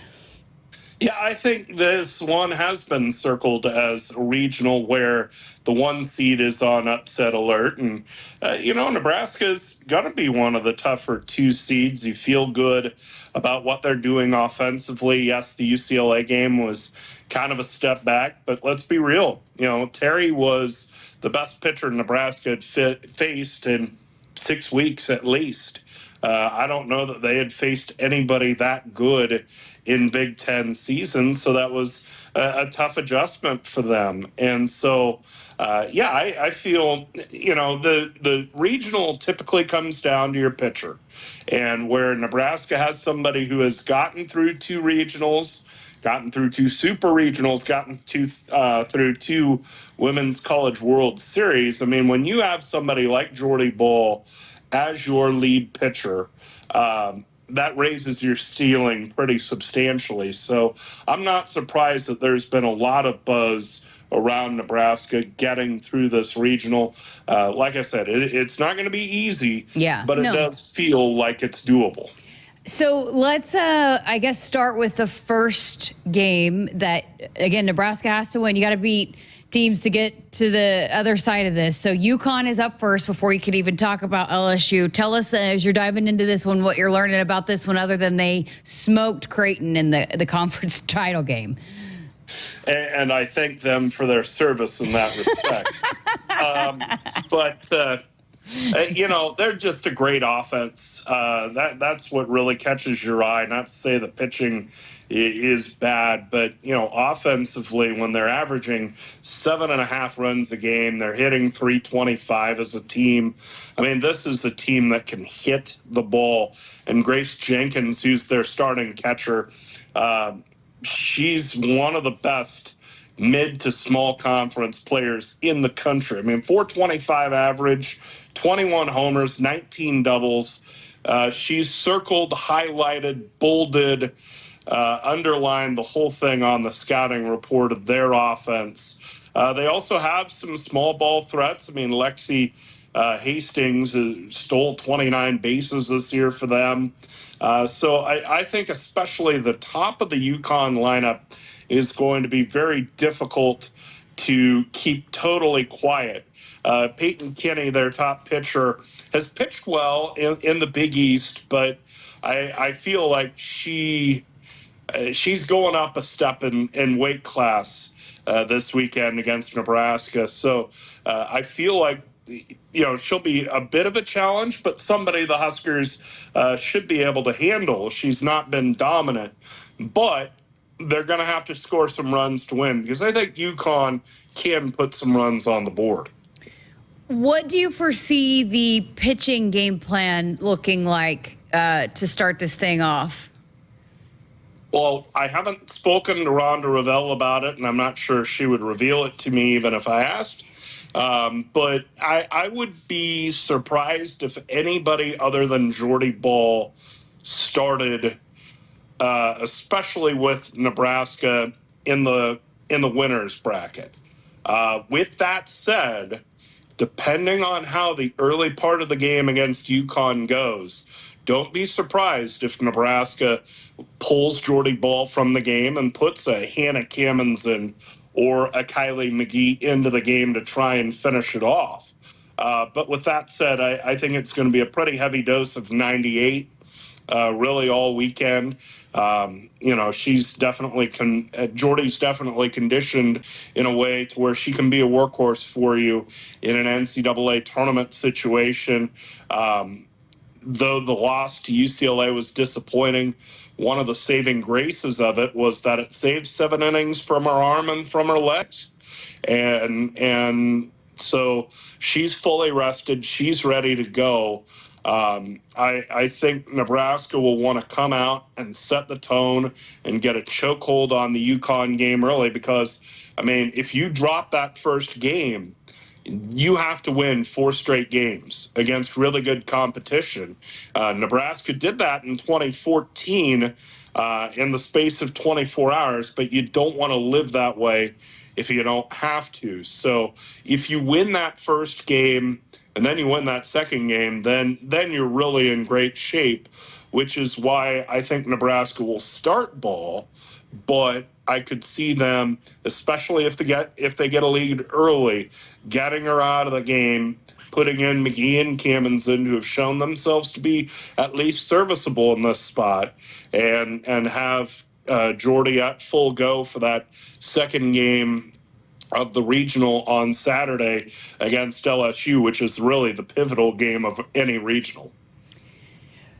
Yeah, I think this one has been circled as a regional where the 1 seed is on upset alert. And, Nebraska's going to be one of the tougher 2 seeds. You feel good about what they're doing offensively. Yes, the UCLA game was kind of a step back, but let's be real. Terry was the best pitcher Nebraska had faced in 6 weeks at least. I don't know that they had faced anybody that good in Big Ten season, so that was a tough adjustment for them. And so, I feel, the regional typically comes down to your pitcher. And where Nebraska has somebody who has gotten through 2 regionals, gotten through 2 super regionals, gotten through 2 Women's College World Series, when you have somebody like Jordy Ball as your lead pitcher, that raises your ceiling pretty substantially. So I'm not surprised that there's been a lot of buzz around Nebraska getting through this regional. Like I said, it's not going to be easy, but it does feel like it's doable. So let's, I guess, start with the first game that, again, Nebraska has to win. You got to beat teams to get to the other side of this. So UConn is up first before you could even talk about LSU. Tell us, as you're diving into this one, what you're learning about this one other than they smoked Creighton in the conference title game. And I thank them for their service in that respect. They're just a great offense. That's what really catches your eye. Not to say the pitching is bad, but, offensively, when they're averaging 7.5 runs a game, they're hitting .325 as a team. I mean, this is a team that can hit the ball. And Grace Jenkins, who's their starting catcher, she's one of the best mid to small conference players in the country. I mean, .425 average, 21 homers, 19 doubles. She's circled, highlighted, bolded, underlined the whole thing on the scouting report of their offense. They also have some small ball threats. I mean, Lexi Hastings stole 29 bases this year for them. So I think especially the top of the UConn lineup is going to be very difficult to keep totally quiet. Peyton Kinney, their top pitcher, has pitched well in the Big East, but I feel like she's going up a step in weight class this weekend against Nebraska. So I feel like she'll be a bit of a challenge, but somebody the Huskers should be able to handle. She's not been dominant, but they're going to have to score some runs to win because I think UConn can put some runs on the board. What do you foresee the pitching game plan looking like to start this thing off? Well, I haven't spoken to Rhonda Revelle about it, and I'm not sure she would reveal it to me even if I asked. But I would be surprised if anybody other than Jordy Ball started, especially with Nebraska in the winners bracket. With that said, depending on how the early part of the game against UConn goes, don't be surprised if Nebraska pulls Jordy Ball from the game and puts a Hannah Cammonson or a Kylie McGee into the game to try and finish it off. But with that said, I think it's going to be a pretty heavy dose of 98 really all weekend. She's definitely Jordy's definitely conditioned in a way to where she can be a workhorse for you in an NCAA tournament situation. Though the loss to UCLA was disappointing, one of the saving graces of it was that it saved 7 innings from her arm and from her legs. And so she's fully rested. She's ready to go. I think Nebraska will want to come out and set the tone and get a chokehold on the UConn game early because, I mean, if you drop that first game, you have to win 4 straight games against really good competition. Nebraska did that in 2014 in the space of 24 hours, but you don't want to live that way if you don't have to. So if you win that first game and then you win that second game, then you're really in great shape, which is why I think Nebraska will start Ball, but I could see them, especially if they get a lead early, getting her out of the game, putting in McGee and Cammonson, who have shown themselves to be at least serviceable in this spot, and have Jordy at full go for that second game of the regional on Saturday against LSU, which is really the pivotal game of any regional.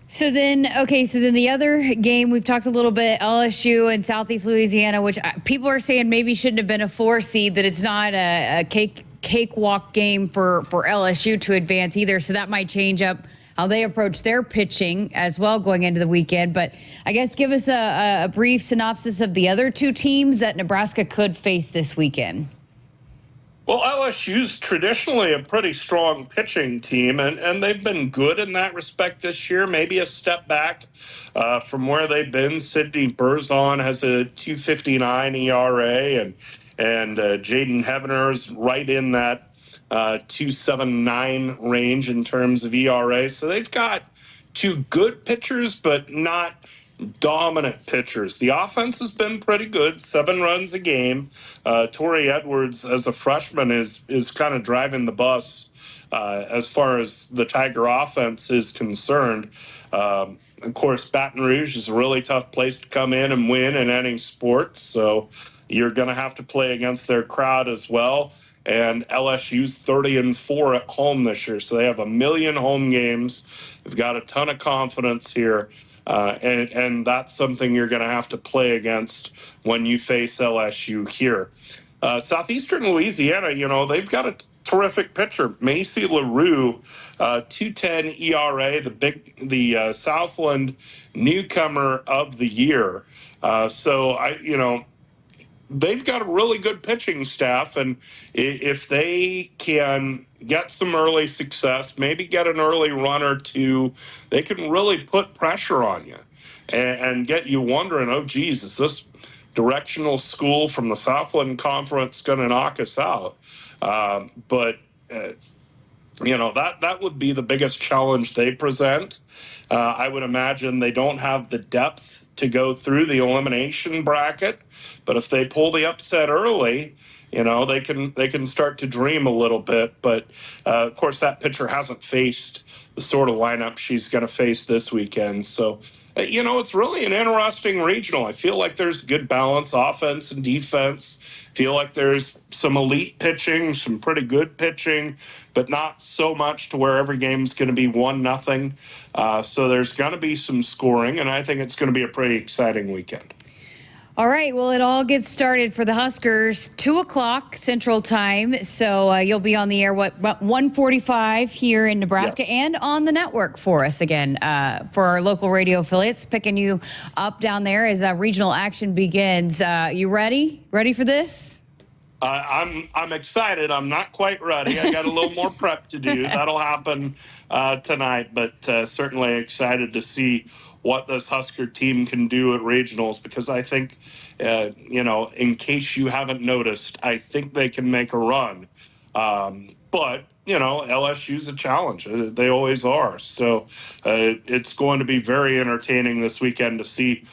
So then the other game, we've talked a little bit, LSU and Southeast Louisiana, which people are saying maybe shouldn't have been a 4 seed, that it's not a cakewalk game for LSU to advance either. So that might change up how they approach their pitching as well going into the weekend. But I guess give us a brief synopsis of the other 2 teams that Nebraska could face this weekend. Well, LSU's traditionally a pretty strong pitching team, and they've been good in that respect this year, maybe a step back from where they've been. Sydney Berzon has a 2.59 ERA, and Jaden Hevener is right in that 2.79 range in terms of ERA. So they've got two good pitchers, but not dominant pitchers. The offense has been pretty good, 7 runs a game. Torrey Edwards, as a freshman, is kind of driving the bus as far as the Tiger offense is concerned. Of course, Baton Rouge is a really tough place to come in and win in any sport, so you're going to have to play against their crowd as well. And LSU's 30-4 at home this year, so they have 1 million home games. They've got a ton of confidence here, and that's something you're going to have to play against when you face LSU here. Southeastern Louisiana, they've got a terrific pitcher, Macy LaRue, 2.10 ERA, the Southland newcomer of the year. They've got a really good pitching staff, and if they can get some early success, maybe get an early run or two, they can really put pressure on you and get you wondering, oh, geez, is this directional school from the Southland Conference going to knock us out? That would be the biggest challenge they present. I would imagine they don't have the depth to go through the elimination bracket, but if they pull the upset early, they can start to dream a little bit. But of course, that pitcher hasn't faced the sort of lineup she's going to face this weekend. So, it's really an interesting regional. I feel like there's good balance, offense and defense. Feel like there's some elite pitching, some pretty good pitching, but not so much to where every game's going to be 1-0. So there's going to be some scoring, and I think it's going to be a pretty exciting weekend. All right, well, it all gets started for the Huskers, 2 o'clock Central Time. So you'll be on the air, 1:45 here in Nebraska, yes, and on the network for us again, for our local radio affiliates, picking you up down there as regional action begins. You ready? Ready for this? I'm excited. I'm not quite ready. I got a little more prep to do. That'll happen tonight, but certainly excited to see what this Husker team can do at regionals, because I think, in case you haven't noticed, I think they can make a run. But, LSU's a challenge. They always are. So it's going to be very entertaining this weekend to see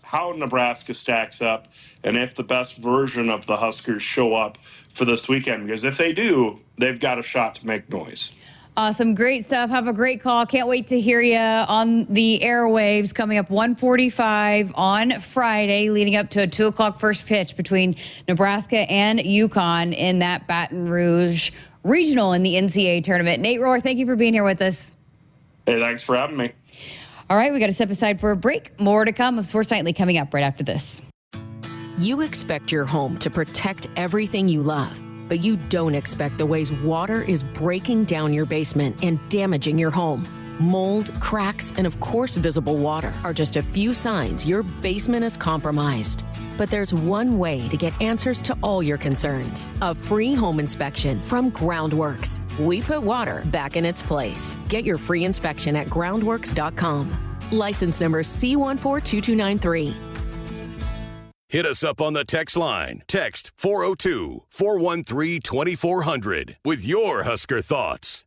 how Nebraska stacks up and if the best version of the Huskers show up for this weekend. Because if they do, they've got a shot to make noise. Awesome. Great stuff. Have a great call. Can't wait to hear you on the airwaves coming up 1:45 on Friday, leading up to a 2 o'clock first pitch between Nebraska and UConn in that Baton Rouge regional in the NCAA tournament. Nate Roer, thank you for being here with us. Hey, thanks for having me. All right, we got to step aside for a break. More to come of Sports Nightly coming up right after this. You expect your home to protect everything you love, but you don't expect the ways water is breaking down your basement and damaging your home. Mold, cracks, and of course visible water are just a few signs your basement is compromised. But there's one way to get answers to all your concerns. A free home inspection from Groundworks. We put water back in its place. Get your free inspection at groundworks.com. License number C142293. Hit us up on the text line. Text 402-413-2400 with your Husker thoughts.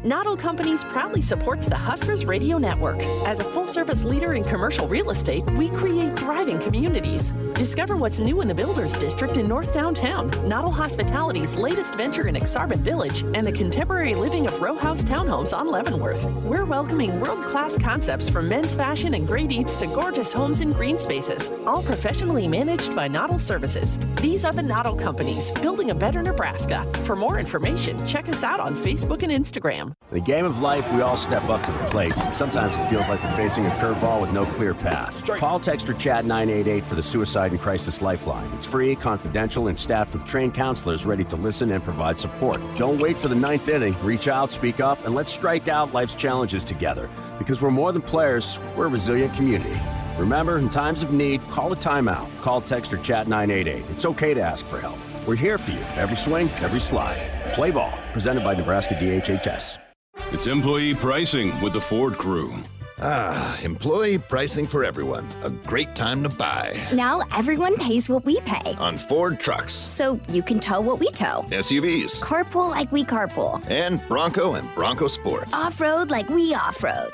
Noddle Companies proudly supports the Huskers Radio Network. As a full-service leader in commercial real estate, we create thriving communities. Discover what's new in the Builders District in North Downtown, Noddle Hospitality's latest venture in Exarban Village, and the contemporary living of row house townhomes on Leavenworth. We're welcoming world-class concepts from men's fashion and great eats to gorgeous homes and green spaces, all professionally managed by Noddle Services. These are the Noddle Companies, building a better Nebraska. For more information, check us out on Facebook and Instagram. In the game of life, we all step up to the plate. Sometimes it feels like we're facing a curveball with no clear path. Call, text, or chat 988 for the Suicide and Crisis Lifeline. It's free, confidential, and staffed with trained counselors ready to listen and provide support. Don't wait for the ninth inning. Reach out, speak up, and let's strike out life's challenges together. Because we're more than players, we're a resilient community. Remember, in times of need, call a timeout. Call, text, or chat 988. It's okay to ask for help. We're here for you. Every swing, every slide. Play ball. Presented by Nebraska DHHS. It's employee pricing with the Ford crew. Employee pricing for everyone. A great time to buy. Now everyone pays what we pay. On Ford trucks. So you can tow what we tow. SUVs. Carpool like we carpool. And Bronco Sport. Off-road like we off-road.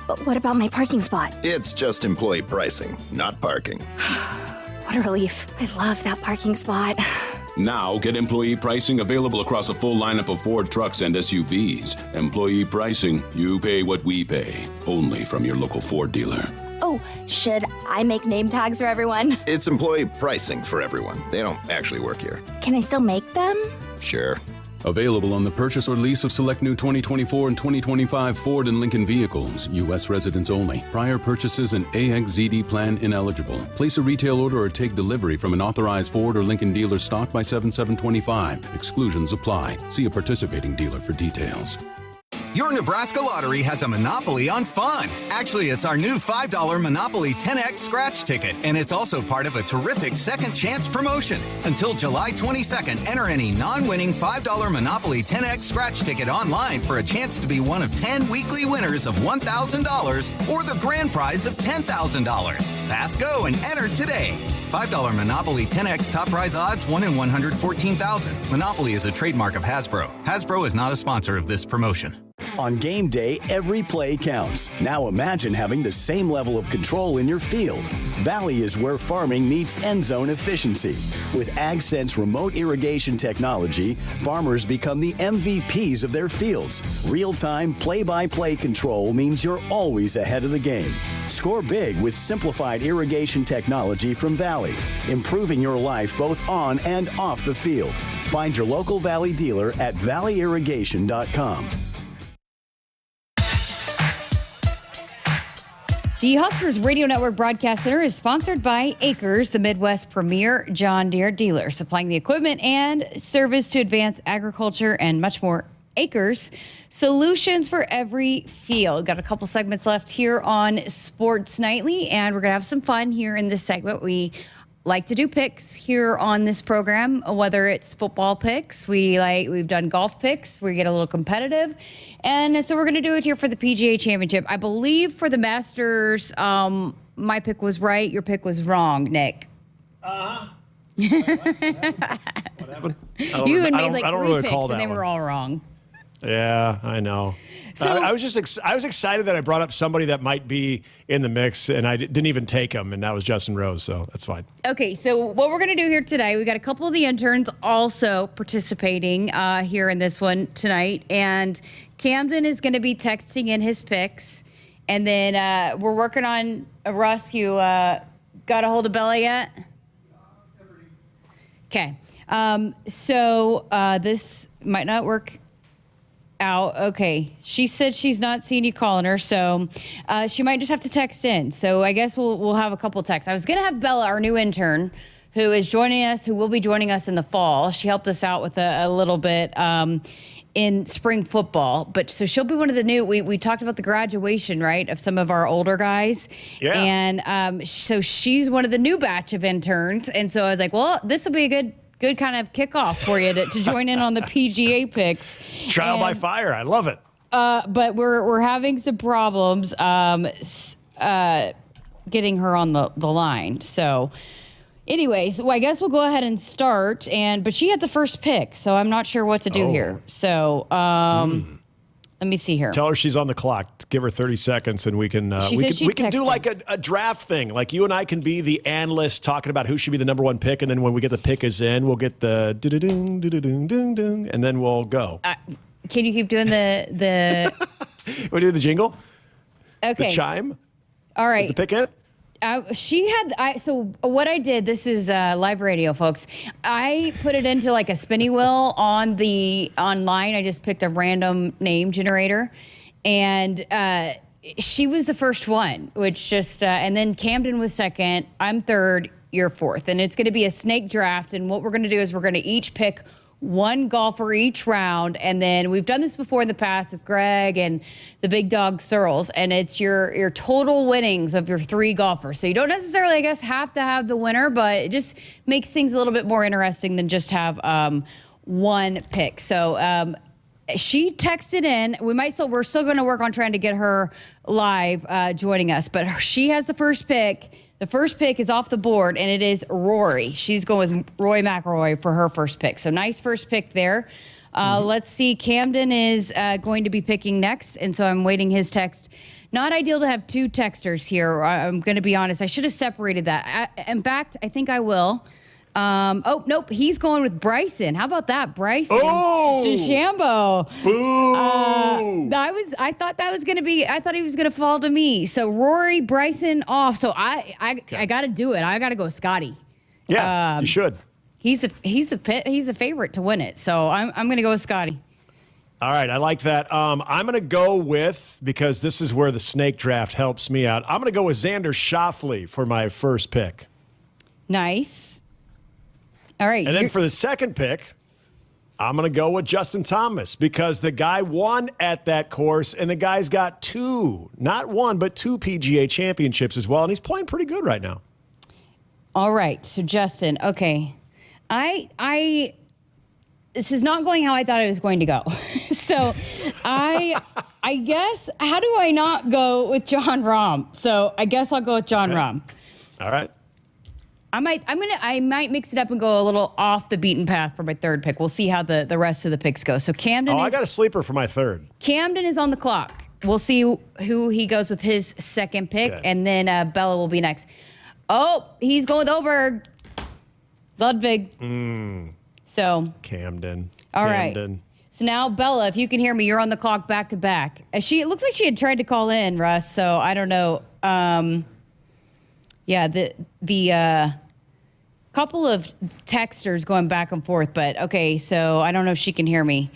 But what about my parking spot? It's just employee pricing, not parking. What a relief. I love that parking spot. Now get employee pricing available across a full lineup of Ford trucks and SUVs. Employee pricing, you pay what we pay. Only from your local Ford dealer. Oh, should I make name tags for everyone? It's employee pricing for everyone. They don't actually work here. Can I still make them? Sure. Available on the purchase or lease of select new 2024 and 2025 Ford and Lincoln vehicles. U.S. residents only. Prior purchases and AXZD plan ineligible. Place a retail order or take delivery from an authorized Ford or Lincoln dealer stock by 7/7/25. Exclusions apply. See a participating dealer for details. Your Nebraska Lottery has a monopoly on fun. Actually, it's our new $5 Monopoly 10X scratch ticket, and it's also part of a terrific second chance promotion. Until July 22nd, enter any non-winning $5 Monopoly 10X scratch ticket online for a chance to be one of 10 weekly winners of $1,000 or the grand prize of $10,000. Pass go and enter today. $5 Monopoly 10X top prize odds 1 in 114,000. Monopoly is a trademark of Hasbro. Hasbro is not a sponsor of this promotion. On game day, every play counts. Now imagine having the same level of control in your field. Valley is where farming meets end zone efficiency. With AgSense remote irrigation technology, farmers become the MVPs of their fields. Real-time play-by-play control means you're always ahead of the game. Score big with simplified irrigation technology from Valley, improving your life both on and off the field. Find your local Valley dealer at valleyirrigation.com. The Huskers Radio Network Broadcast Center is sponsored by Akrs, the Midwest premier John Deere dealer, supplying the equipment and service to advance agriculture and much more. Akrs, solutions for every field. Got a couple segments left here on Sports Nightly, and we're going to have some fun here in this segment. We like to do picks here on this program, whether it's football picks, we've done golf picks, we get a little competitive, and so we're going to do it here for the PGA Championship. I believe for the Masters, my pick was right, your pick was wrong, Nick. What happened? You and made like three really picks, and they were all wrong. Yeah, I know. So I was excited that I brought up somebody that might be in the mix, and I didn't even take him, and that was Justin Rose, so that's fine. Okay, so what we're going to do here today, we got a couple of the interns also participating here in this one tonight, and Camden is going to be texting in his picks, and then we're working on Russ. You got a hold of Bella yet? Okay, so this might not work out. Okay, she said she's not seeing you calling her, so she might just have to text in. So I guess we'll have a couple texts. I was gonna have Bella, our new intern, who will be joining us in the fall. She helped us out with a little bit in spring football, but so she'll be one of the new. We talked about the graduation, right, of some of our older guys, yeah. And so she's one of the new batch of interns, and so I was like, well, this will be a good kind of kickoff for you to join in on the PGA picks. Trial by fire. I love it. But we're having some problems getting her on the line. So anyways, I guess we'll go ahead and start. But she had the first pick, so I'm not sure what to do here. So let me see here. Tell her she's on the clock. Give her 30 seconds, and we can do like a draft thing. Like you and I can be the analysts talking about who should be the number one pick, and then when we get the pick is in, we'll get the do-do-ding, and then we'll go. Can you keep doing the? We do the jingle. Okay. The chime. All right. Is the pick in? So what I did, this is live radio, folks. I put it into like a spinny wheel online. I just picked a random name generator, and she was the first one, which and then Camden was second. I'm third. You're fourth, and it's going to be a snake draft. And what we're going to do is we're going to each pick one golfer each round, and then we've done this before in the past with Greg and the big dog Searles, and it's your total winnings of your three golfers. So you don't necessarily, I guess, have to have the winner, but it just makes things a little bit more interesting than just have one pick. So she texted in. We're still going to work on trying to get her live joining us, but she has the first pick. The first pick is off the board, and it is Rory. She's going with Roy McIlroy for her first pick. So nice first pick there. Let's see. Camden is going to be picking next, and so I'm waiting his text. Not ideal to have two texters here. I'm going to be honest. I should have separated that. In fact, I think I will. Nope. He's going with Bryson. How about that, Bryson? DeChambeau. Boo! I thought that was going to be. I thought he was going to fall to me. So Rory, Bryson off. So I got to do it. I got to go Scotty. Yeah, you should. He's a favorite to win it. So I'm going to go with Scotty. All right, I like that. I'm going to go with, because this is where the snake draft helps me out, I'm going to go with Xander Schauffele for my first pick. Nice. All right. And then for the second pick, I'm going to go with Justin Thomas, because the guy won at that course, and the guy's got not one, but two PGA championships as well, and he's playing pretty good right now. All right, so Justin, okay. This is not going how I thought it was going to go. So I guess, how do I not go with Jon Rahm? So I guess I'll go with Jon Rahm. All right. I might mix it up and go a little off the beaten path for my third pick. We'll see how the rest of the picks go. So Camden I got a sleeper for my third. Camden is on the clock. We'll see who he goes with his second pick, and then Bella will be next. Oh, he's going with Oberg. Ludwig. So Camden. All right. So now Bella, if you can hear me, you're on the clock back to back. It looks like she had tried to call in, Russ. So I don't know. The couple of texters going back and forth, but okay. So I don't know if she can hear me.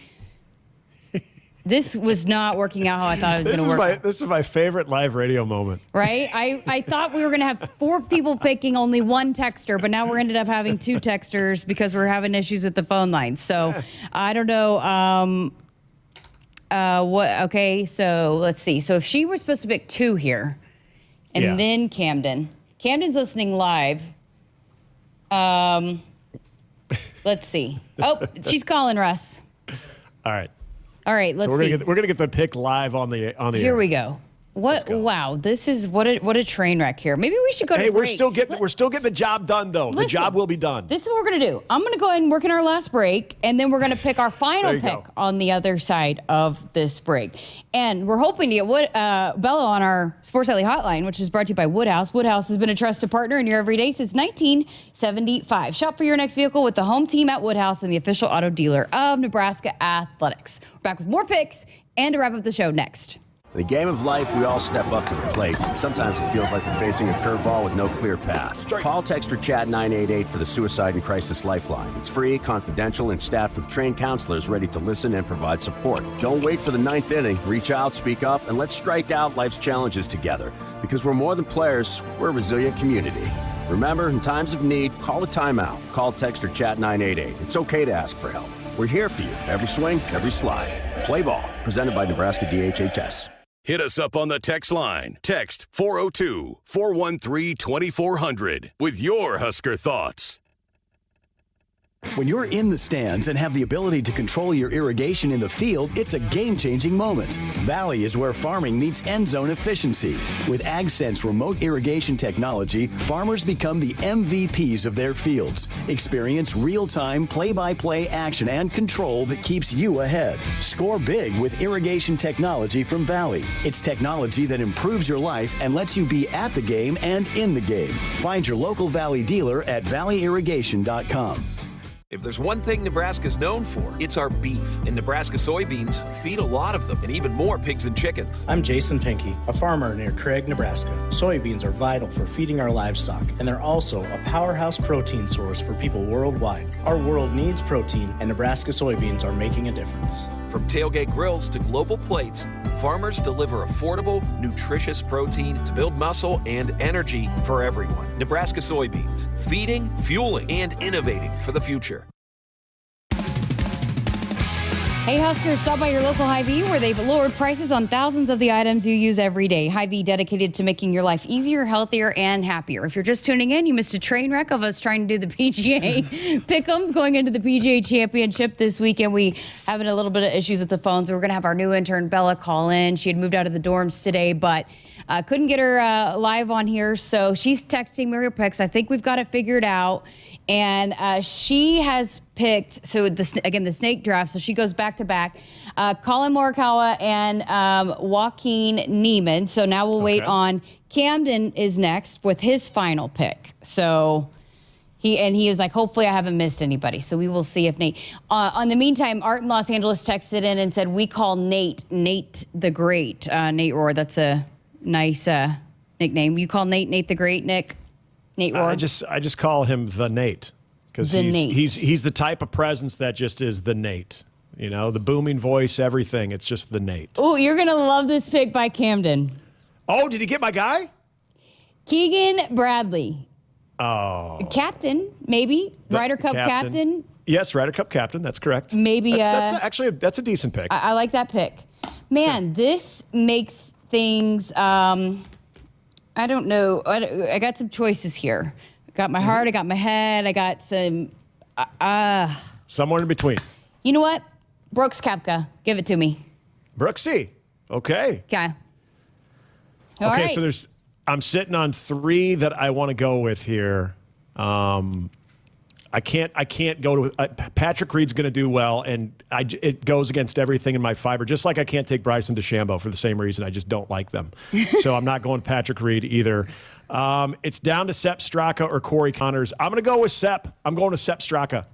This was not working out how I thought it was going to work. This is my favorite live radio moment. Right? I thought we were going to have 4 people picking only one texter, but now we're ended up having 2 texters because we're having issues with the phone lines. So I don't know. Okay, so let's see. So if she were supposed to pick 2 here, and then Camden's listening live. Let's see. Oh, she's calling Russ. All right. All right, let's see. We're gonna get the pick live on the Here air. we go. What? Wow, this is what a train wreck here. Maybe we should go to break. we're still getting the job done though. The job will be done. This is what we're gonna do. I'm gonna go ahead and work in our last break, and then we're gonna pick our final pick on the other side of this break. And we're hoping to get Bella on our Sports Nightly hotline, which is brought to you by Woodhouse. Woodhouse has been a trusted partner in your everyday since 1975. Shop for your next vehicle with the home team at Woodhouse and the official auto dealer of Nebraska Athletics. We're back with more picks and to wrap up the show next. In the game of life, we all step up to the plate. Sometimes it feels like we're facing a curveball with no clear path. Call, text, or chat 988 for the Suicide and Crisis Lifeline. It's free, confidential, and staffed with trained counselors ready to listen and provide support. Don't wait for the 9th inning. Reach out, speak up, and let's strike out life's challenges together. Because we're more than players, we're a resilient community. Remember, in times of need, call a timeout. Call, text, or chat 988. It's okay to ask for help. We're here for you. Every swing, every slide. Play ball. Presented by Nebraska DHHS. Hit us up on the text line. Text 402-413-2400 with your Husker thoughts. When you're in the stands and have the ability to control your irrigation in the field, it's a game-changing moment. Valley is where farming meets end zone efficiency. With AgSense remote irrigation technology, farmers become the MVPs of their fields. Experience real-time, play-by-play action and control that keeps you ahead. Score big with irrigation technology from Valley. It's technology that improves your life and lets you be at the game and in the game. Find your local Valley dealer at valleyirrigation.com. If there's one thing Nebraska's known for, it's our beef. And Nebraska soybeans feed a lot of them, and even more pigs and chickens. I'm Jason Pinky, a farmer near Craig, Nebraska. Soybeans are vital for feeding our livestock, and they're also a powerhouse protein source for people worldwide. Our world needs protein, and Nebraska soybeans are making a difference. From tailgate grills to global plates, farmers deliver affordable, nutritious protein to build muscle and energy for everyone. Nebraska soybeans, feeding, fueling, and innovating for the future. Hey, Huskers, stop by your local Hy-Vee where they've lowered prices on thousands of the items you use every day. Hy-Vee dedicated to making your life easier, healthier, and happier. If you're just tuning in, you missed a train wreck of us trying to do the PGA pick'ems going into the PGA Championship this weekend. We having a little bit of issues with the phones. So we're going to have our new intern, Bella, call in. She had moved out of the dorms today, but couldn't get her live on here. So she's texting me her picks. I think we've got it figured out. And she has picked, so the snake draft, so she goes back to back, Colin Morikawa and Joaquin Niemann. So now we'll wait on Camden is next with his final pick. So he was like, hopefully I haven't missed anybody. So we will see if Nate. On the meantime, Art in Los Angeles texted in and said, we call Nate the Great. Nate Roer, that's a nice nickname. You call Nate the Great, Nick? Nate Roer? I just call him the Nate because he's the type of presence that just is the Nate. You know, the booming voice, everything. It's just the Nate. Oh, you're going to love this pick by Camden. Oh, did he get my guy? Keegan Bradley. Oh. Captain, maybe. Ryder Cup captain. Yes, Ryder Cup captain. That's correct. Maybe. That's a decent pick. I like that pick. Man, this makes things... I don't know. I got some choices here. I got my heart. I got my head. I got some... somewhere in between. You know what? Brooks Koepka. Give it to me. Brooksy. Okay. Okay. Okay, so I'm sitting on 3 that I want to go with here. I can't go to Patrick Reed's going to do well, and it goes against everything in my fiber. Just like I can't take Bryson DeChambeau for the same reason. I just don't like them. So I'm not going Patrick Reed either. It's down to Sepp Straka or Corey Connors. I'm going to go with Sepp. I'm going to Sepp Straka.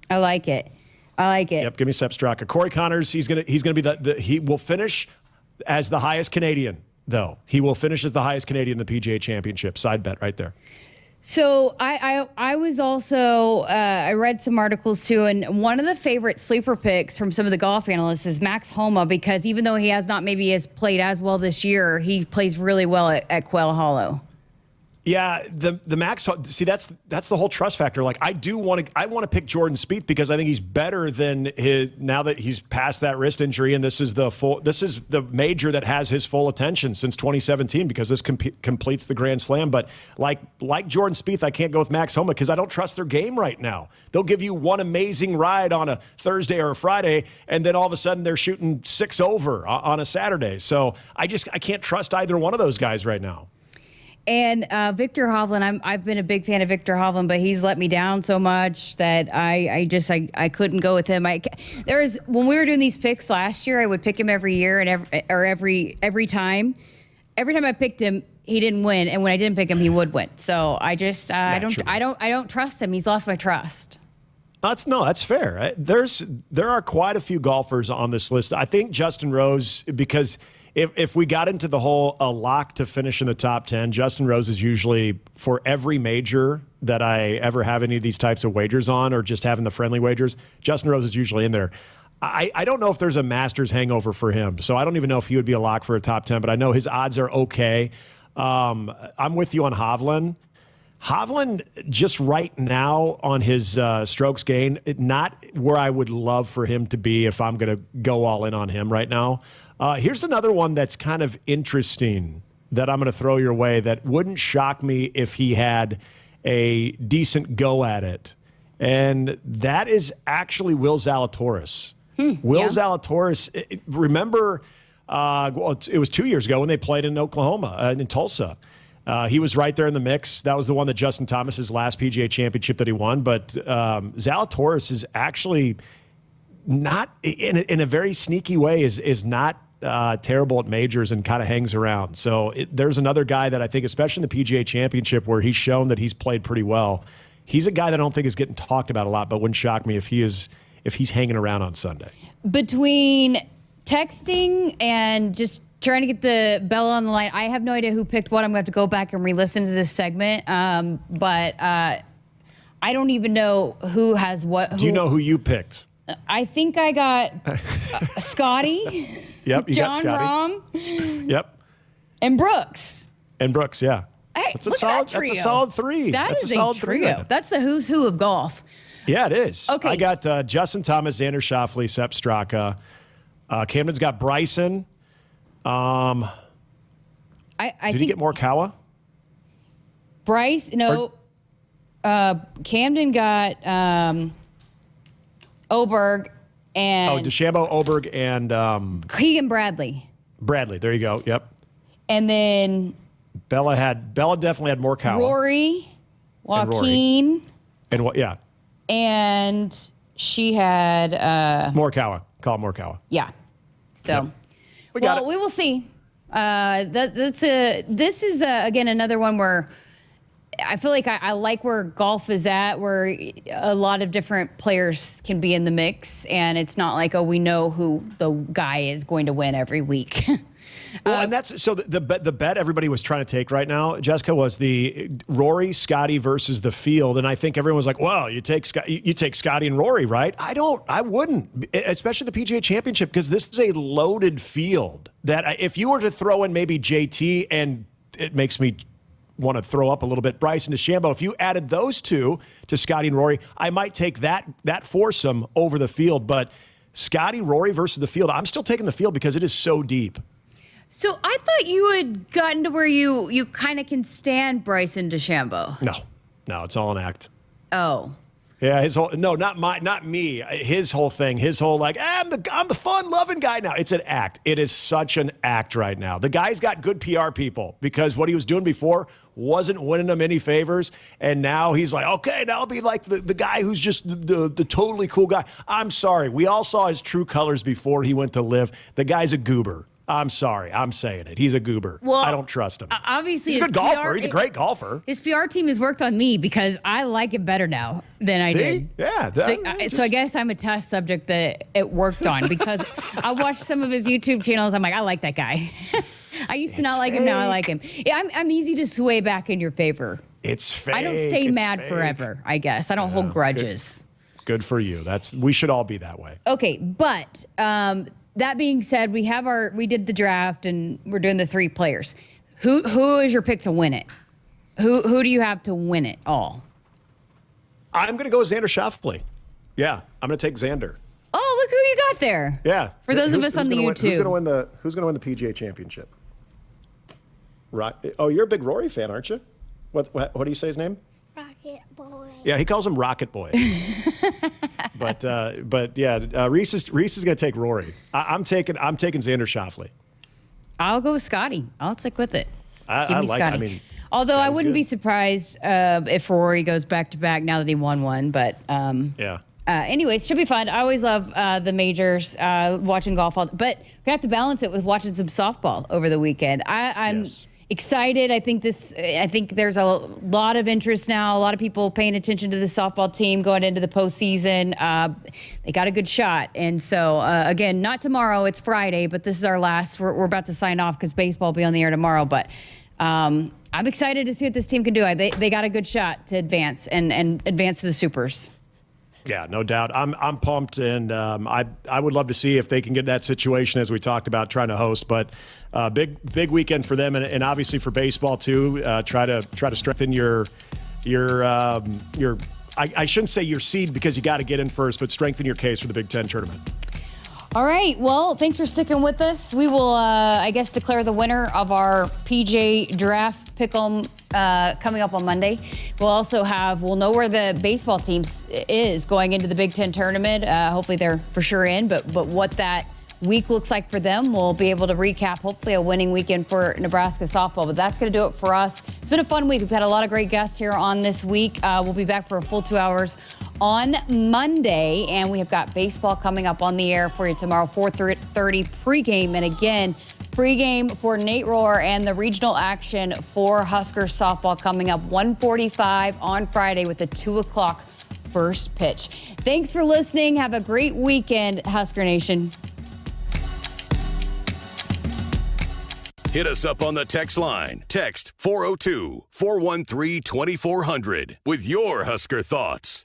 I like it. Yep, give me Sepp Straka. Corey Connors. He's gonna be he will finish as the highest Canadian though. He will finish as the highest Canadian in the PGA Championship. Side bet right there. So I was also, I read some articles too, and one of the favorite sleeper picks from some of the golf analysts is Max Homa, because even though he has not played as well this year, he plays really well at Quail Hollow. Yeah, the Max. See, that's the whole trust factor. Like I want to pick Jordan Spieth because I think he's better than now that he's past that wrist injury, and this is the major that has his full attention since 2017 because this completes the Grand Slam. But like Jordan Spieth, I can't go with Max Homa because I don't trust their game right now. They'll give you one amazing ride on a Thursday or a Friday, and then all of a sudden they're shooting 6 over on a Saturday. So I can't trust either one of those guys right now. And Victor Hovland, I've been a big fan of Victor Hovland, but he's let me down so much that I couldn't go with him. When we were doing these picks last year, I would pick him every year and every time. Every time I picked him, he didn't win, and when I didn't pick him, he would win. So I don't trust him. He's lost my trust. That's fair. There are quite a few golfers on this list. I think Justin Rose, because if we got into the whole lock to finish in the top 10, Justin Rose is usually, for every major that I ever have any of these types of wagers on or just having the friendly wagers, Justin Rose is usually in there. I don't know if there's a Masters hangover for him, so I don't even know if he would be a lock for a top 10, but I know his odds are okay. I'm with you on Hovland. Hovland, just right now on his strokes gain, not where I would love for him to be if I'm going to go all in on him right now. Here's another one that's kind of interesting that I'm going to throw your way that wouldn't shock me if he had a decent go at it. And that is actually Will Zalatoris. Zalatoris, remember, it was 2 years ago when they played in Oklahoma, in Tulsa. He was right there in the mix. That was the one that Justin Thomas's last PGA Championship that he won. But Zalatoris is actually not, in a very sneaky way, is not terrible at majors and kind of hangs around. So there's another guy that I think, especially in the PGA Championship, where he's shown that he's played pretty well. He's a guy that I don't think is getting talked about a lot, but wouldn't shock me if he's hanging around on Sunday. Between texting and just trying to get the Bella on the line, I have no idea who picked what. I'm going to have to go back and re-listen to this segment. But I don't even know who has what. Do you know who you picked? I think I got Scotty. Yep, you got Scotty. Rahm. Yep. And Brooks. Yeah. Hey, that's a solid three. That is a solid trio. That's the who's who of golf. Yeah, it is. Okay. I got Justin Thomas, Xander Schauffele, Sepp Straka. Camden's got Bryson. I Did he get Morikawa? Bryce, no. Camden got Oberg and DeChambeau, Oberg, and Keegan Bradley. Bradley. There you go. Yep. And then Bella definitely had Morikawa. Rory, Joaquin, and what? Yeah. And she had Morikawa. Call it Morikawa. Yeah. So, yep. We will see. This is again another one where I feel like I like where golf is at, where a lot of different players can be in the mix, and it's not like, oh, we know who the guy is going to win every week. Well, and that's so the bet everybody was trying to take right now, Jessica, was the Rory, Scotty versus the field, and I think everyone was like, "Well, you take Scotty and Rory, right?" I wouldn't, especially the PGA Championship, because this is a loaded field. That if you were to throw in maybe JT, and it makes me want to throw up a little bit, Bryson DeChambeau, if you added those two to Scotty and Rory, I might take that foursome over the field. But Scotty, Rory versus the field, I'm still taking the field because it is so deep. So I thought you had gotten to where you kind of can stand Bryson DeChambeau. No, it's all an act. Oh. Yeah, not me. His whole thing, I'm the fun-loving guy now. It's an act. It is such an act right now. The guy's got good PR people because what he was doing before wasn't winning them any favors, and now he's like, okay, now I'll be like the guy who's just the totally cool guy. I'm sorry. We all saw his true colors before he went to live. The guy's a goober. I'm sorry. I'm saying it. He's a goober. Well, I don't trust him. Obviously, he's a good golfer. He's a great golfer. His PR team has worked on me because I like it better now than I did. Yeah. So I guess I'm a test subject that it worked on because I watched some of his YouTube channels. I'm like, I like that guy. I used to not like him. Now I like him. Yeah, I'm easy to sway back in your favor. It's fake. I don't stay mad forever, I guess. I don't hold grudges. Good for you. We should all be that way. Okay, but that being said, we did the draft and we're doing the 3 players. Who is your pick to win it? Who do you have to win it all? I'm going to go with Xander Schauffele. Yeah, I'm going to take Xander. Oh, look who you got there. Yeah. For those of us on the YouTube. Who's going to win the PGA Championship? Right. Oh, you're a big Rory fan, aren't you? What do you say his name? Rocket Boy. Yeah, he calls him Rocket Boy. but yeah, Reese is going to take Rory. I'm taking Xander Schauffele. I'll go with Scotty. I'll stick with it. I like. Scotty. I mean, although Scotty's I wouldn't be surprised if Rory goes back to back now that he won one. But yeah. Anyways, should be fun. I always love the majors, watching golf. But we have to balance it with watching some softball over the weekend. I'm excited. I think there's a lot of interest now. A lot of people paying attention to the softball team going into the postseason. They got a good shot. And so, again, not tomorrow. It's Friday, but this is our last. We're about to sign off because baseball will be on the air tomorrow. But I'm excited to see what this team can do. They got a good shot to advance and advance to the Supers. Yeah, no doubt. I'm pumped, and I would love to see if they can get in that situation as we talked about trying to host. But big weekend for them, and obviously for baseball too. Try to strengthen your I shouldn't say your seed because you got to get in first, but strengthen your case for the Big Ten tournament. All right. Well, thanks for sticking with us. We will, I guess, declare the winner of our PJ Draft Pick'em coming up on Monday. We'll know where the baseball team is going into the Big Ten tournament. Hopefully they're for sure in, but what that week looks like for them, we'll be able to recap hopefully a winning weekend for Nebraska softball. But that's going to do it for us. It's been a fun week. We've had a lot of great guests here on this week. We'll be back for a full 2 hours on Monday, and we have got baseball coming up on the air for you tomorrow, 4:30 pregame. And again, pregame for Nate Roer and the regional action for Huskers softball coming up 1:45 on Friday with a 2 o'clock first pitch. Thanks for listening. Have a great weekend, Husker Nation. Hit us up on the text line. Text 402-413-2400 with your Husker thoughts.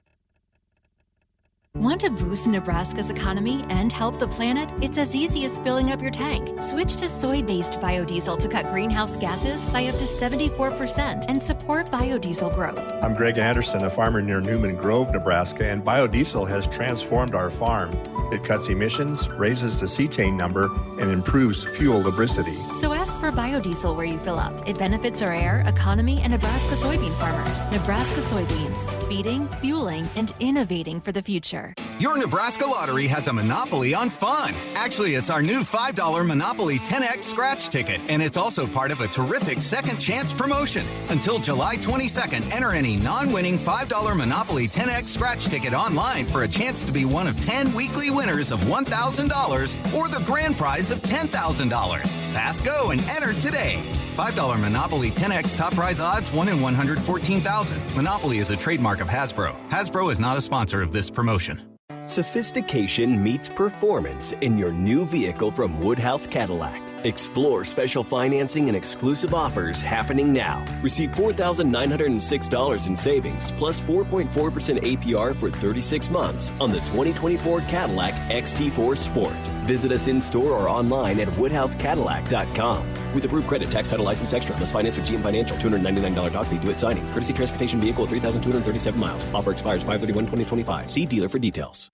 Want to boost Nebraska's economy and help the planet? It's as easy as filling up your tank. Switch to soy-based biodiesel to cut greenhouse gases by up to 74% and support biodiesel growth. I'm Greg Anderson, a farmer near Newman Grove, Nebraska, and biodiesel has transformed our farm. It cuts emissions, raises the cetane number, and improves fuel lubricity. So ask for biodiesel where you fill up. It benefits our air, economy, and Nebraska soybean farmers. Nebraska soybeans, feeding, fueling, and innovating for the future. Your Nebraska Lottery has a monopoly on fun. Actually, it's our new $5 Monopoly 10X scratch ticket, and it's also part of a terrific second chance promotion. Until July 22nd, enter any non-winning $5 Monopoly 10X scratch ticket online for a chance to be one of 10 weekly winners of $1,000 or the grand prize of $10,000. Pass go and enter today. $5 Monopoly 10X top prize odds 1 in 114,000. Monopoly is a trademark of Hasbro. Hasbro is not a sponsor of this promotion. Sophistication meets performance in your new vehicle from Woodhouse Cadillac. Explore special financing and exclusive offers happening now. Receive $4,906 in savings plus 4.4% APR for 36 months on the 2024 Cadillac XT4 Sport. Visit us in-store or online at WoodhouseCadillac.com. With approved credit, tax, title, license, extra, plus finance with GM Financial, $299 doc fee due at signing. Courtesy transportation vehicle, 3,237 miles. Offer expires 5/31/2025. See dealer for details.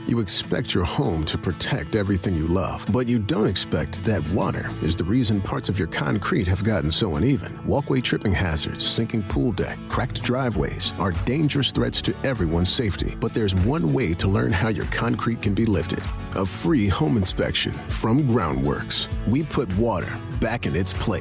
You expect your home to protect everything you love, but you don't expect that water is the reason parts of your concrete have gotten so uneven. Walkway tripping hazards, sinking pool deck, cracked driveways are dangerous threats to everyone's safety. But there's one way to learn how your concrete can be lifted. A free home inspection from Groundworks. We put water back in its place.